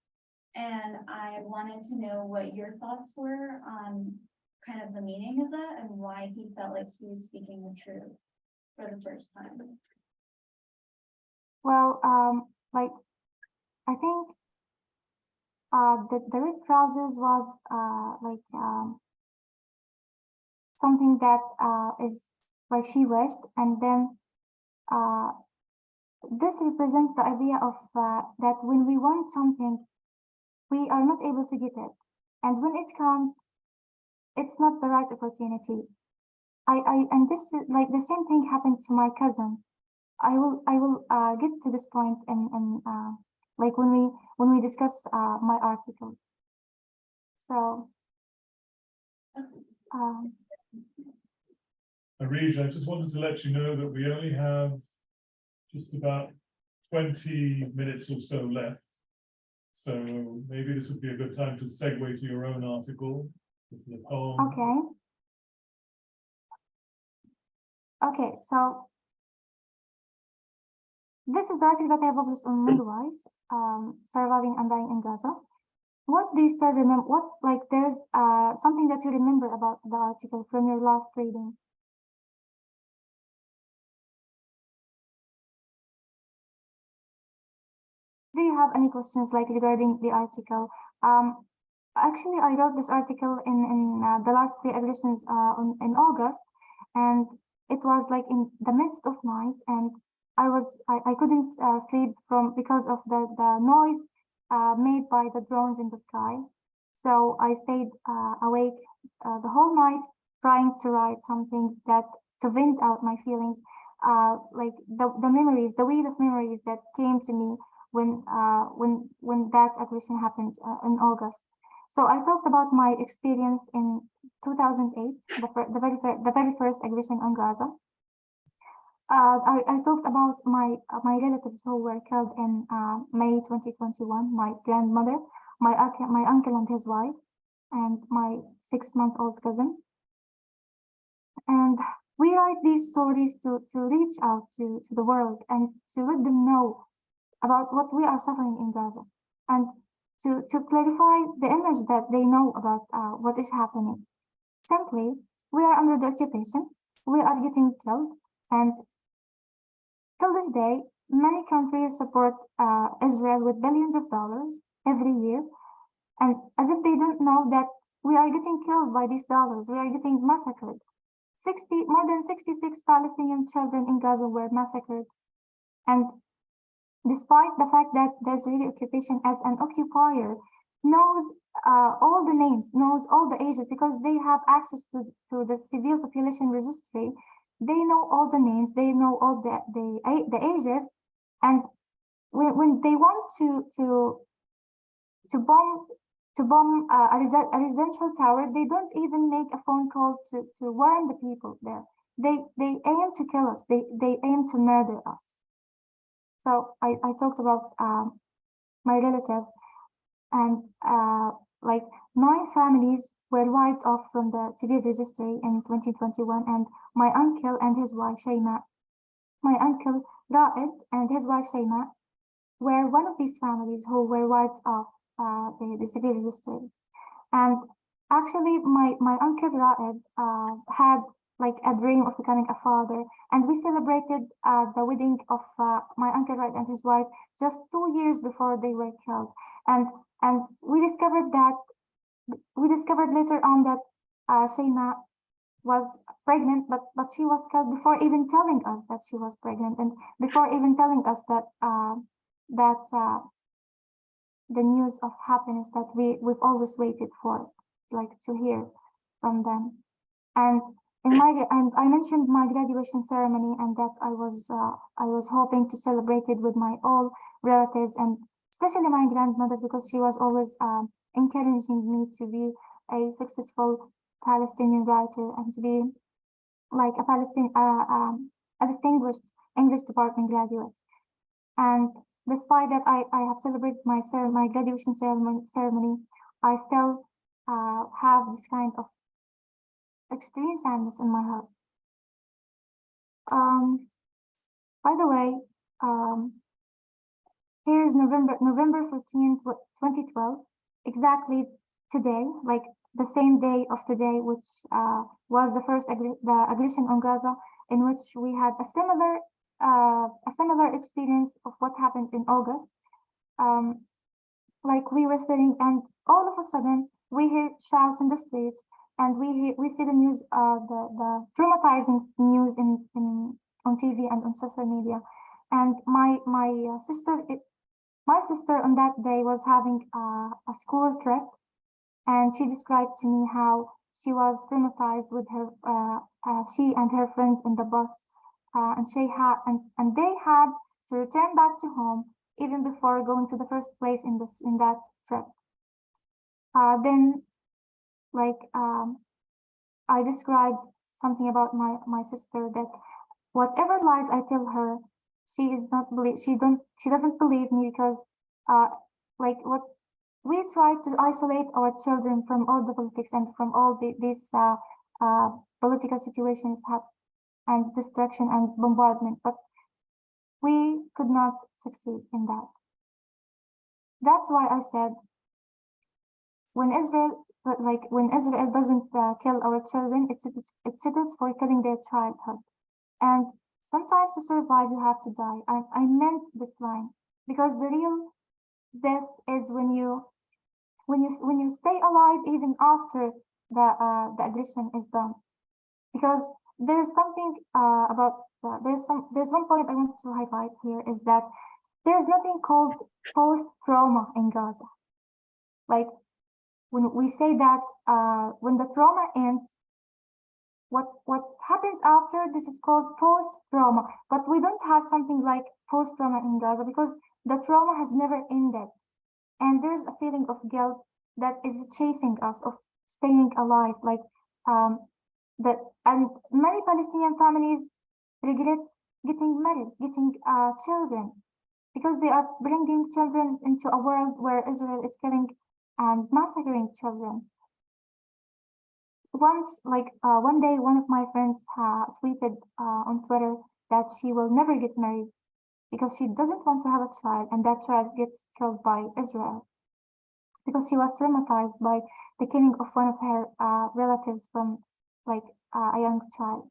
And I wanted to know what your thoughts were on kind of the meaning of that and why he felt like he was speaking the truth for the first time. Well, like I think the red trousers was something that is like she wished, and then this represents the idea of that when we want something, we are not able to get it, and when it comes, it's not the right opportunity. And this is like the same thing happened to my cousin. I will get to this point in like when we discuss my article. So Arija, I just wanted to let you know that we only have just about 20 minutes or so left. So maybe this would be a good time to segue to your own article, the poem. Okay, so this is the article that I published on Midwives, Surviving and Dying in Gaza. What do you still remember? What, like, there's something that you remember about the article from your last reading? Do you have any questions like regarding the article? Actually, I wrote this article in the last pre-aggressions in August, and it was like in the midst of night, and I couldn't sleep because of the noise made by the drones in the sky. So I stayed awake the whole night trying to write something that to vent out my feelings, like the memories, the wheel of memories that came to me when that aggression happened in August. So I talked about my experience in 2008, the very first aggression on Gaza. I talked about my relatives who were killed in May 2021. My grandmother, my uncle and his wife, and my 6-month-old cousin. And We write these stories to reach out to the world and to let them know about what we are suffering in Gaza, and to clarify the image that they know about what is happening. Simply, we are under the occupation, we are getting killed, and till this day, many countries support Israel with billions of dollars every year, and as if they don't know that we are getting killed by these dollars, we are getting massacred. More than 66 Palestinian children in Gaza were massacred, and despite the fact that the Israeli occupation as an occupier knows all the names, knows all the ages, because they have access to the civil population registry. They know all the names, they know all the ages, and when they want to bomb a residential tower, they don't even make a phone call to warn the people there. They aim to kill us. They aim to murder us. So I talked about my relatives, and like 9 families were wiped off from the civil registry in 2021, and my uncle and his wife Shayma, my uncle Ra'ed and his wife Shayma were one of these families who were wiped off the civil registry. And actually, my uncle Ra'ed had like a dream of becoming a father, and we celebrated the wedding of my uncle Ra'ed and his wife just 2 years before they were killed. And we discovered later on that Shayma was pregnant, but she was killed before even telling us that she was pregnant, and before even telling us that the news of happiness that we've always waited for, like to hear from them. And I mentioned my graduation ceremony, and that I was hoping to celebrate it with my all relatives, and especially my grandmother, because she was always encouraging me to be a successful Palestinian writer and to be like a distinguished English department graduate. And despite that, I have celebrated my graduation ceremony, I still have this kind of extreme sadness in my heart. By the way, here's November 14th, 2012, exactly today, like the same day of today, which was the first the aggression on Gaza, in which we had a similar experience of what happened in August. Like we were sitting, and all of a sudden we hear shouts in the streets, and we see the news, the traumatizing news on TV and on social media. And my sister on that day was having a school trip, and she described to me how she was traumatized with her she and her friends in the bus, and they had to return back to home even before going to the first place in that trip. Then, like I described something about my sister, that whatever lies I tell her, she doesn't believe me, because like what we try to isolate our children from all the politics and from all these political situations and destruction and bombardment, but we could not succeed in that. That's why I said, when Israel doesn't kill our children, it settles for killing their childhood. And sometimes to survive, you have to die. I meant this line, because the real death is when you stay alive even after the aggression is done. Because there's something about there's one point I want to highlight here, is that there's nothing called post-trauma in Gaza. Like when we say that when the trauma ends, what happens after this is called post-trauma, but we don't have something like post-trauma in Gaza, because the trauma has never ended, and there's a feeling of guilt that is chasing us, of staying alive. Like and many Palestinian families regret getting married, getting children, because they are bringing children into a world where Israel is killing and massacring children. once, like, one day, one of my friends tweeted on Twitter that she will never get married because she doesn't want to have a child, and that child gets killed by Israel because she was traumatized by the killing of one of her relatives from like a young child,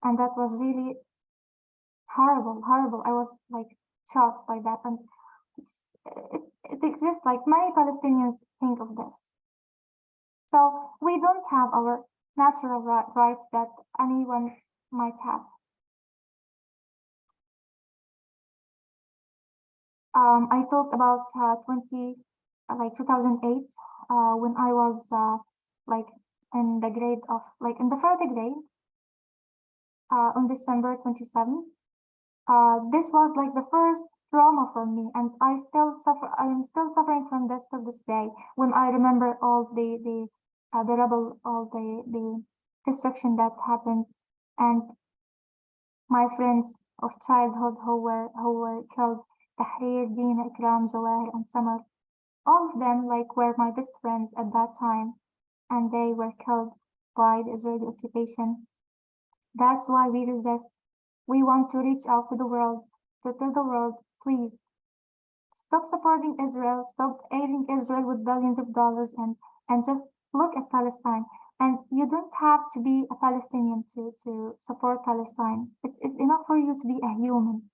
and that was really horrible, horrible. I was like shocked by that, and it exists. Like many Palestinians think of this. So we don't have our natural rights that anyone might have. I talked about 2008, when I was like in the grade of like in the third grade, on December 27th. This was like the first trauma for me, and I am still suffering from this till this day. When I remember all the rubble, all the destruction that happened, and my friends of childhood who were killed, Tahrir, Dina, Ikram, Jawahir, and Samar. All of them like were my best friends at that time, and they were killed by the Israeli occupation. That's why we resist. We want to reach out to the world, to tell the world, please, stop supporting Israel, stop aiding Israel with billions of dollars, and just look at Palestine. And you don't have to be a Palestinian to support Palestine. It is enough for you to be a human,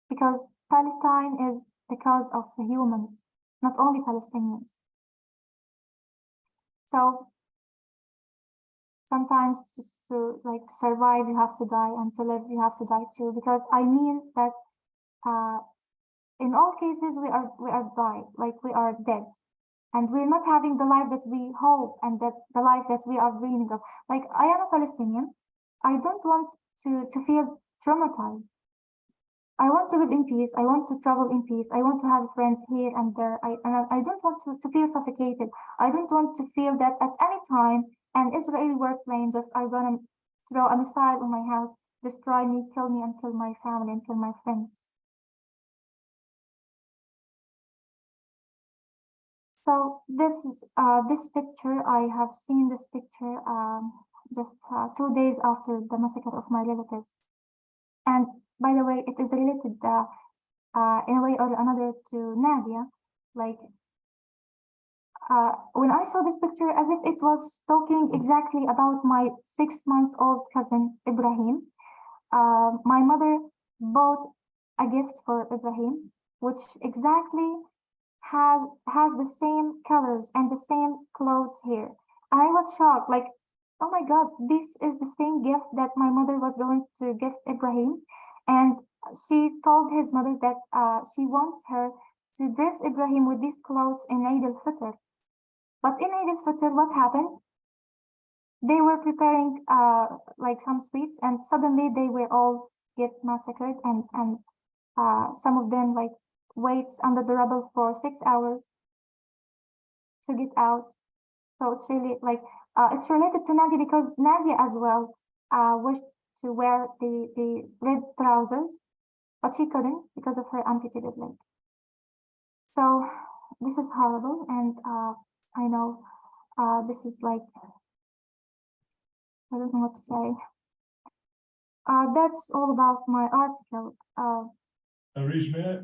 because Palestine is the cause of the humans, not only Palestinians. So sometimes to survive you have to die, and to live you have to die too, because I mean that in all cases we are died, like we are dead, and we're not having the life that we hope and that the life that we are dreaming of. Like I am a Palestinian, I don't want to feel traumatized. I want to live in peace. I want to travel in peace. I want to have friends here and there. I don't want to feel suffocated. I don't want to feel that at any time an Israeli warplane just are gonna throw a missile on my house, destroy me, and kill my family and kill my friends. So this picture, I have seen this picture just 2 days after the massacre of my relatives. And by the way, it is related in a way or another to Nadia. Like when I saw this picture, as if it was talking exactly about my 6-month-old cousin Ibrahim. My mother bought a gift for Ibrahim, which exactly has the same colors and the same clothes here. And I was shocked, like, oh my God, this is the same gift that my mother was going to gift Ibrahim. And she told his mother that she wants her to dress Ibrahim with these clothes in Eid al-Fitr. But in Eid al-Fitr, what happened? They were preparing like some sweets, and suddenly they were all get massacred, and some of them like waits under the rubble for 6 hours to get out. So it's really like it's related to Nadia, because Nadia as well wished to wear the red trousers, but she couldn't because of her amputated leg. So this is horrible, and I know this is like, I don't know what to say. That's all about my article. Arish, may I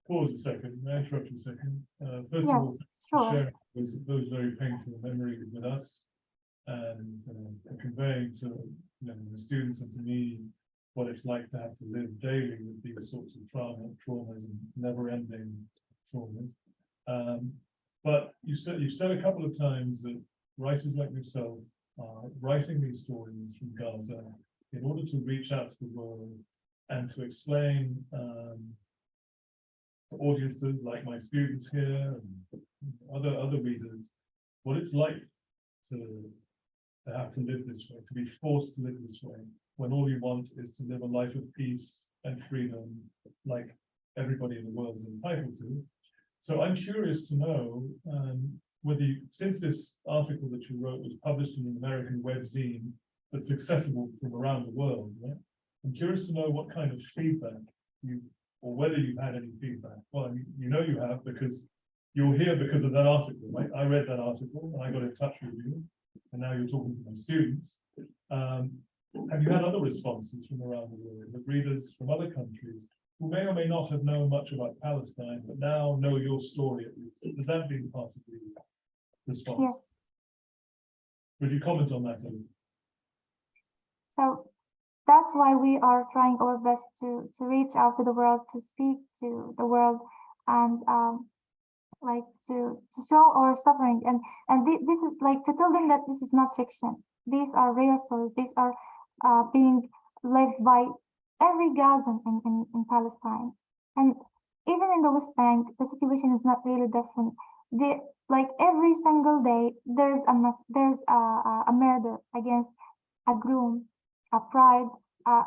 pause a second? May I interrupt you a second? First of all, Yes, sure. sharing those very painful memories with us, and conveying to the students and to me what it's like to have to live daily with these sorts of traumas and never-ending traumas. But you've said a couple of times that writers like yourself are writing these stories from Gaza in order to reach out to the world and to explain to audiences like my students here and other readers what it's like to have to live this way, to be forced to live this way, when all you want is to live a life of peace and freedom like everybody in the world is entitled to. So I'm curious to know whether you, since this article that you wrote was published in an American webzine that's accessible from around the world, right? I'm curious to know what kind of feedback or whether you've had any feedback. Well, I mean, you have, because you're here because of that article, right? I read that article and I got in touch with you. and now you're talking to my students. Have you had other responses from around the world, with readers from other countries who may or may not have known much about Palestine, but now know your story at least? Has that been part of the response? Yes. Would you comment on that, Ellen? So that's why we are trying our best to reach out to the world, to speak to the world, and like to show our suffering, and this is like to tell them that this is not fiction. These are real stories. These are being lived by every Gazan in Palestine, and even in the West Bank, the situation is not really different. Like every single day, there's a murder against a groom, a bride,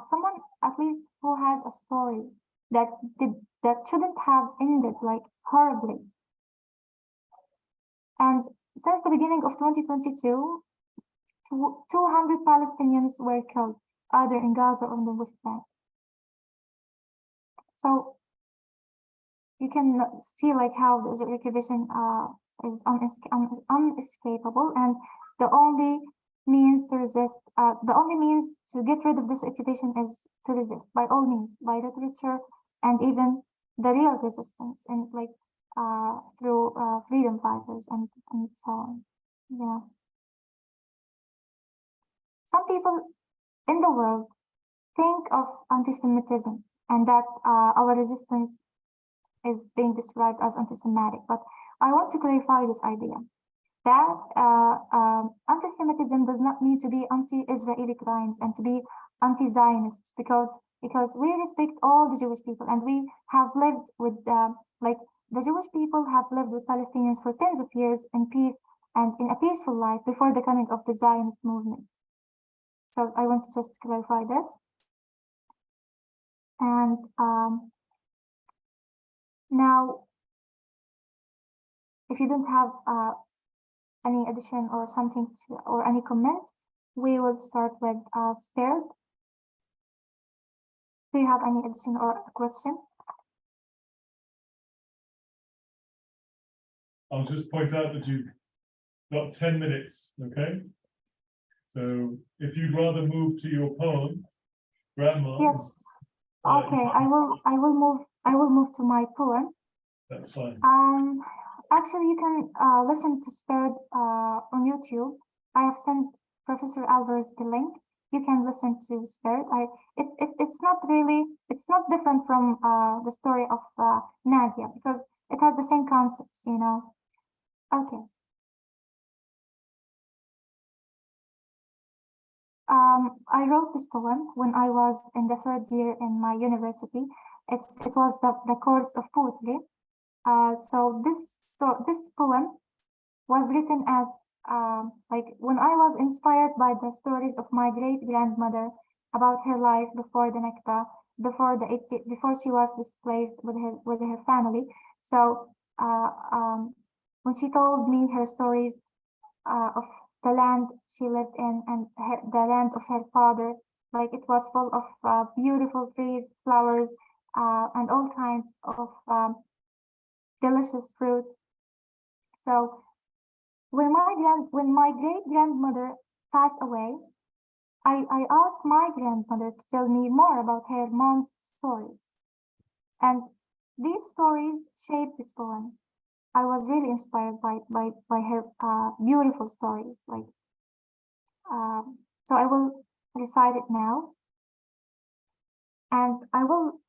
someone at least who has a story that shouldn't have ended like horribly. And since the beginning of 2022, 200 Palestinians were killed, either in Gaza or in the West Bank. So you can see like how the Israeli occupation is unescapable, and the only means to resist, the only means to get rid of this occupation is to resist by all means, by literature and even the real resistance, and like through freedom fighters and so on. Yeah. Some people in the world think of anti-Semitism and that our resistance is being described as anti-Semitic, but I want to clarify this idea that anti-Semitism does not mean to be anti-Israeli crimes and to be anti-Zionists, because we respect all the Jewish people, and we have lived with like the Jewish people have lived with Palestinians for tens of years in peace and in a peaceful life before the coming of the Zionist movement. So I want to just clarify this. And now, if you don't have any addition or something to, or any comment, we will start with Spared. Do you have any addition or a question? I'll just point out that you've got 10 minutes, okay? So if you'd rather move to your poem, Grandma. Yes. Okay, I will move to my poem. That's fine. Actually, you can listen to Spared on YouTube. I have sent Professor Alvarez the link. You can listen to Spared. It's not different from the story of Nadia, because it has the same concepts, you know. Okay. I wrote this poem when I was in the third year in my university. It was the course of poetry. So this poem was written as like when I was inspired by the stories of my great grandmother about her life before the Nakba, before she was displaced with her family. So when she told me her stories of the land she lived in and the land of her father, like it was full of beautiful trees, flowers, and all kinds of delicious fruit. So when my great grandmother passed away, I asked my grandmother to tell me more about her mom's stories, and these stories shaped this poem. I was really inspired by her beautiful stories. Like, so I will recite it now, and I will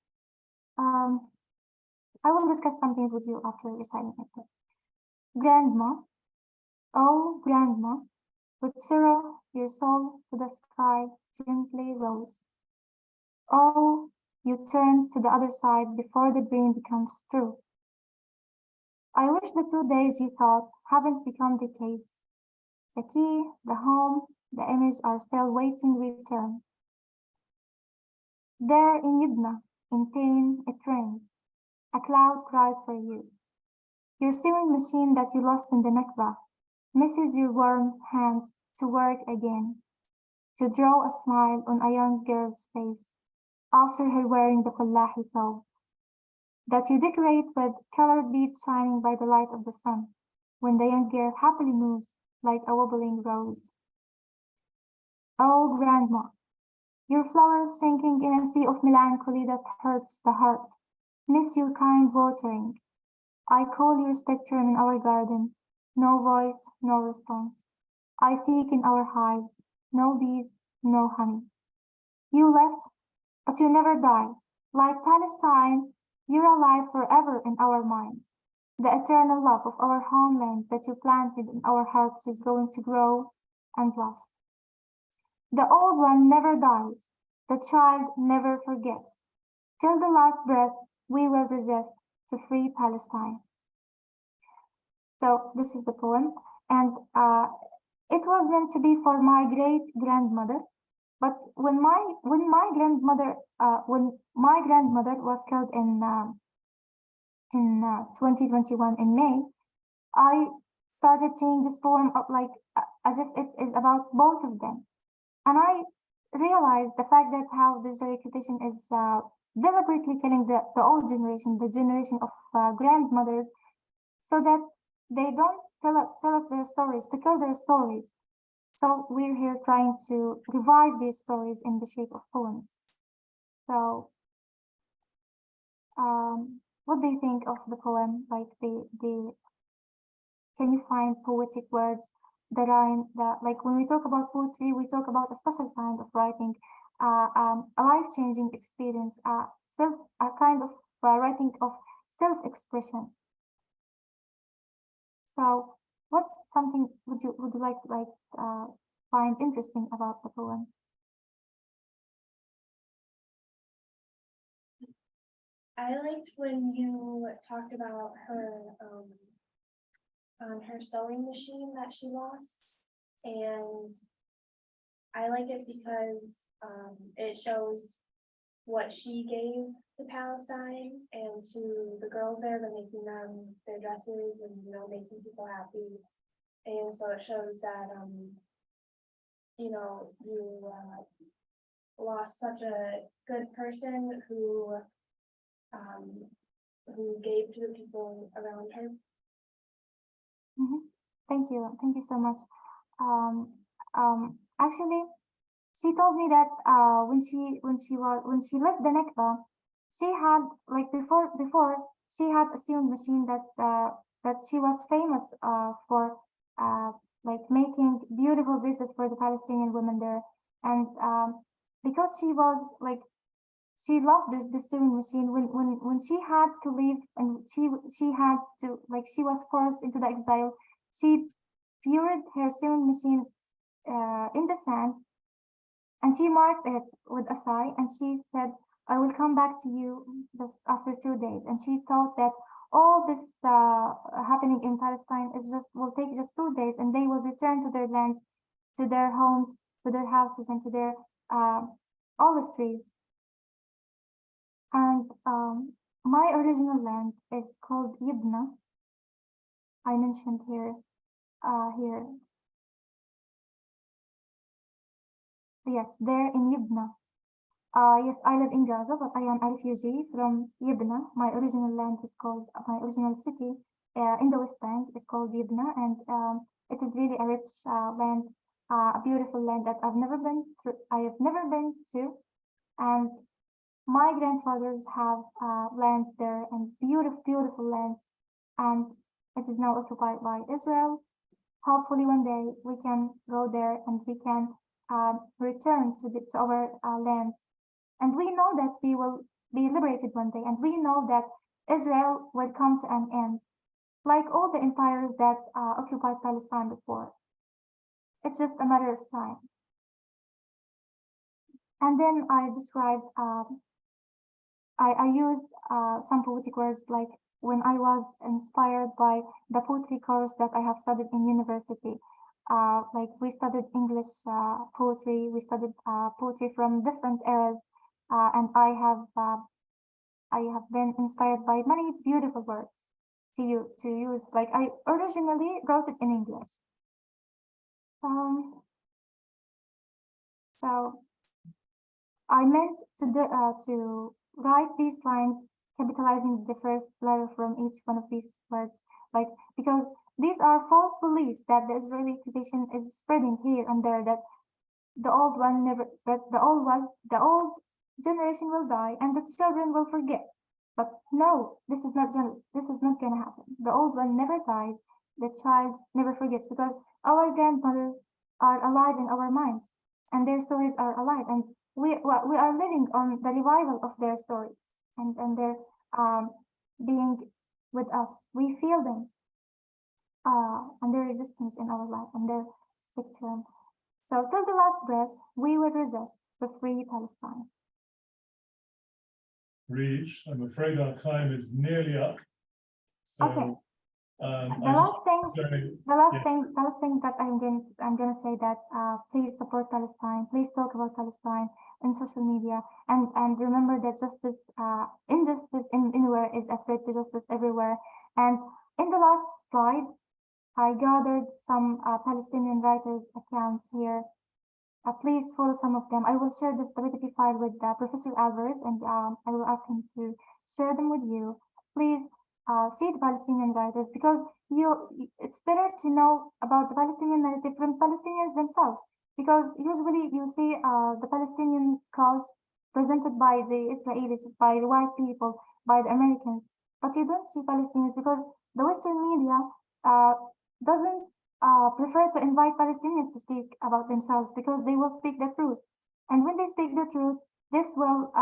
discuss some things with you after reciting it. So, Grandma, oh Grandma, with sorrow your soul to the sky gently rose. Oh, you turn to the other side before the dream becomes true. I wish the 2 days you thought haven't become decades. The key, the home, the image are still waiting return. There in Yubna, in pain, it rains. A cloud cries for you. Your sewing machine that you lost in the Nakba misses your warm hands to work again, to draw a smile on a young girl's face after her wearing the fallahi thobe, that you decorate with colored beads shining by the light of the sun when the young girl happily moves like a wobbling rose. Oh, grandma, your flowers sinking in a sea of melancholy that hurts the heart. Miss your kind watering. I call your spectrum in our garden. No voice, no response. I seek in our hives. No bees, no honey. You left, but you never die. Like Palestine, you're alive forever in our minds. The eternal love of our homelands that you planted in our hearts is going to grow and last. The old one never dies. The child never forgets. Till the last breath, we will resist to free Palestine. So this is the poem, and it was meant to be for my great grandmother. But when my grandmother was killed in 2021 in May, I started seeing this poem like as if it is about both of them, and I realized the fact that how this occupation is deliberately killing the old generation, the generation of grandmothers, so that they don't tell us their stories, to kill their stories. So we're here trying to revive these stories in the shape of poems. So, what do you think of the poem? Like can you find poetic words that like when we talk about poetry, we talk about a special kind of writing, a life-changing experience, a kind of writing of self-expression. So, what something would you like find interesting about the poem? I liked when you talked about her sewing machine that she lost, and I like it because it shows what she gave to Palestine and to the girls there, by making them their dresses and making people happy. And so it shows that you lost such a good person who gave to the people around her. Thank you so much. Actually, she told me that when she left the Nakba, she had like before she had assumed machine that she was famous for like making beautiful dresses for the Palestinian women there, and because she was like she loved the sewing machine when she had to leave, and she had to like she was forced into the exile. She buried her sewing machine in the sand, and she marked it with a sigh, and she said, I will come back to you just after 2 days. And she thought that all this happening in Palestine will take just 2 days, and they will return to their lands, to their homes, to their houses, and to their olive trees. And my original land is called Yibna. I mentioned here. Yes, there in Yibna. Yes, I live in Gaza, but I am a refugee from Yibna. My original land is called, my original city in the West Bank is called Yibna, and it is really a rich land, a beautiful land that I have never been to, and my grandfathers have lands there, and beautiful lands, and it is now occupied by Israel. Hopefully one day we can go there and we can return to our lands. And we know that we will be liberated one day, and we know that Israel will come to an end, like all the empires that occupied Palestine before. It's just a matter of time. And then I described, I used some poetic words, like when I was inspired by the poetry course that I have studied in university. Like we studied English poetry, we studied poetry from different eras, and I have been inspired by many beautiful words to use. Like I originally wrote it in English. So I meant to write these lines capitalizing the first letter from each one of these words, like because these are false beliefs that the Israeli occupation is spreading here and there, that the old one never, that the old generation will die and the children will forget. But no, this is not gonna happen. The old one never dies, the child never forgets, because our grandmothers are alive in our minds, and their stories are alive, and we are living on the revival of their stories, and their being with us. We feel them, and their existence in our life, and their spectrum. So till the last breath, we will resist to free Palestine. Reach, I'm afraid our time is nearly up. So, Okay. I The last thing, sorry, the last yeah. thing, the last thing that I'm gonna say that please support Palestine. Please talk about Palestine in social media, and remember that justice, injustice anywhere is a threat to justice everywhere. And in the last slide, I gathered some Palestinian writers' accounts here. Please follow some of them. I will share the PPT file with Professor Alvarez, and I will ask him to share them with you. Please see the Palestinian writers, because it's better to know about the Palestinian narrative from Palestinians themselves, because usually you see the Palestinian cause presented by the Israelis, by the white people, by the Americans, but you don't see Palestinians because the Western media doesn't prefer to invite Palestinians to speak about themselves, because they will speak the truth. And when they speak the truth, this will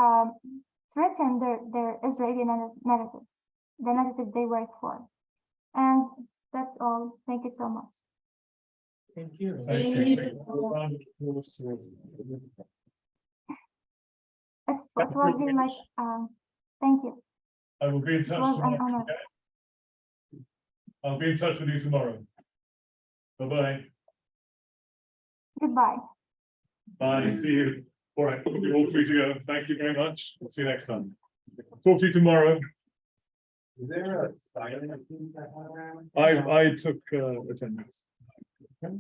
threaten their Israeli narrative, the narrative they work for. And that's all. Thank you so much. Thank you. Thank Thank you. It was really like, thank you. I will be in It touch was an tomorrow. honor. okay? I'll be in touch with you tomorrow. Bye-bye. Goodbye. Bye, see you. All right, you're all free to go. Thank you very much. See you next time. Talk to you tomorrow. Is there a sign? I took attendance. Okay.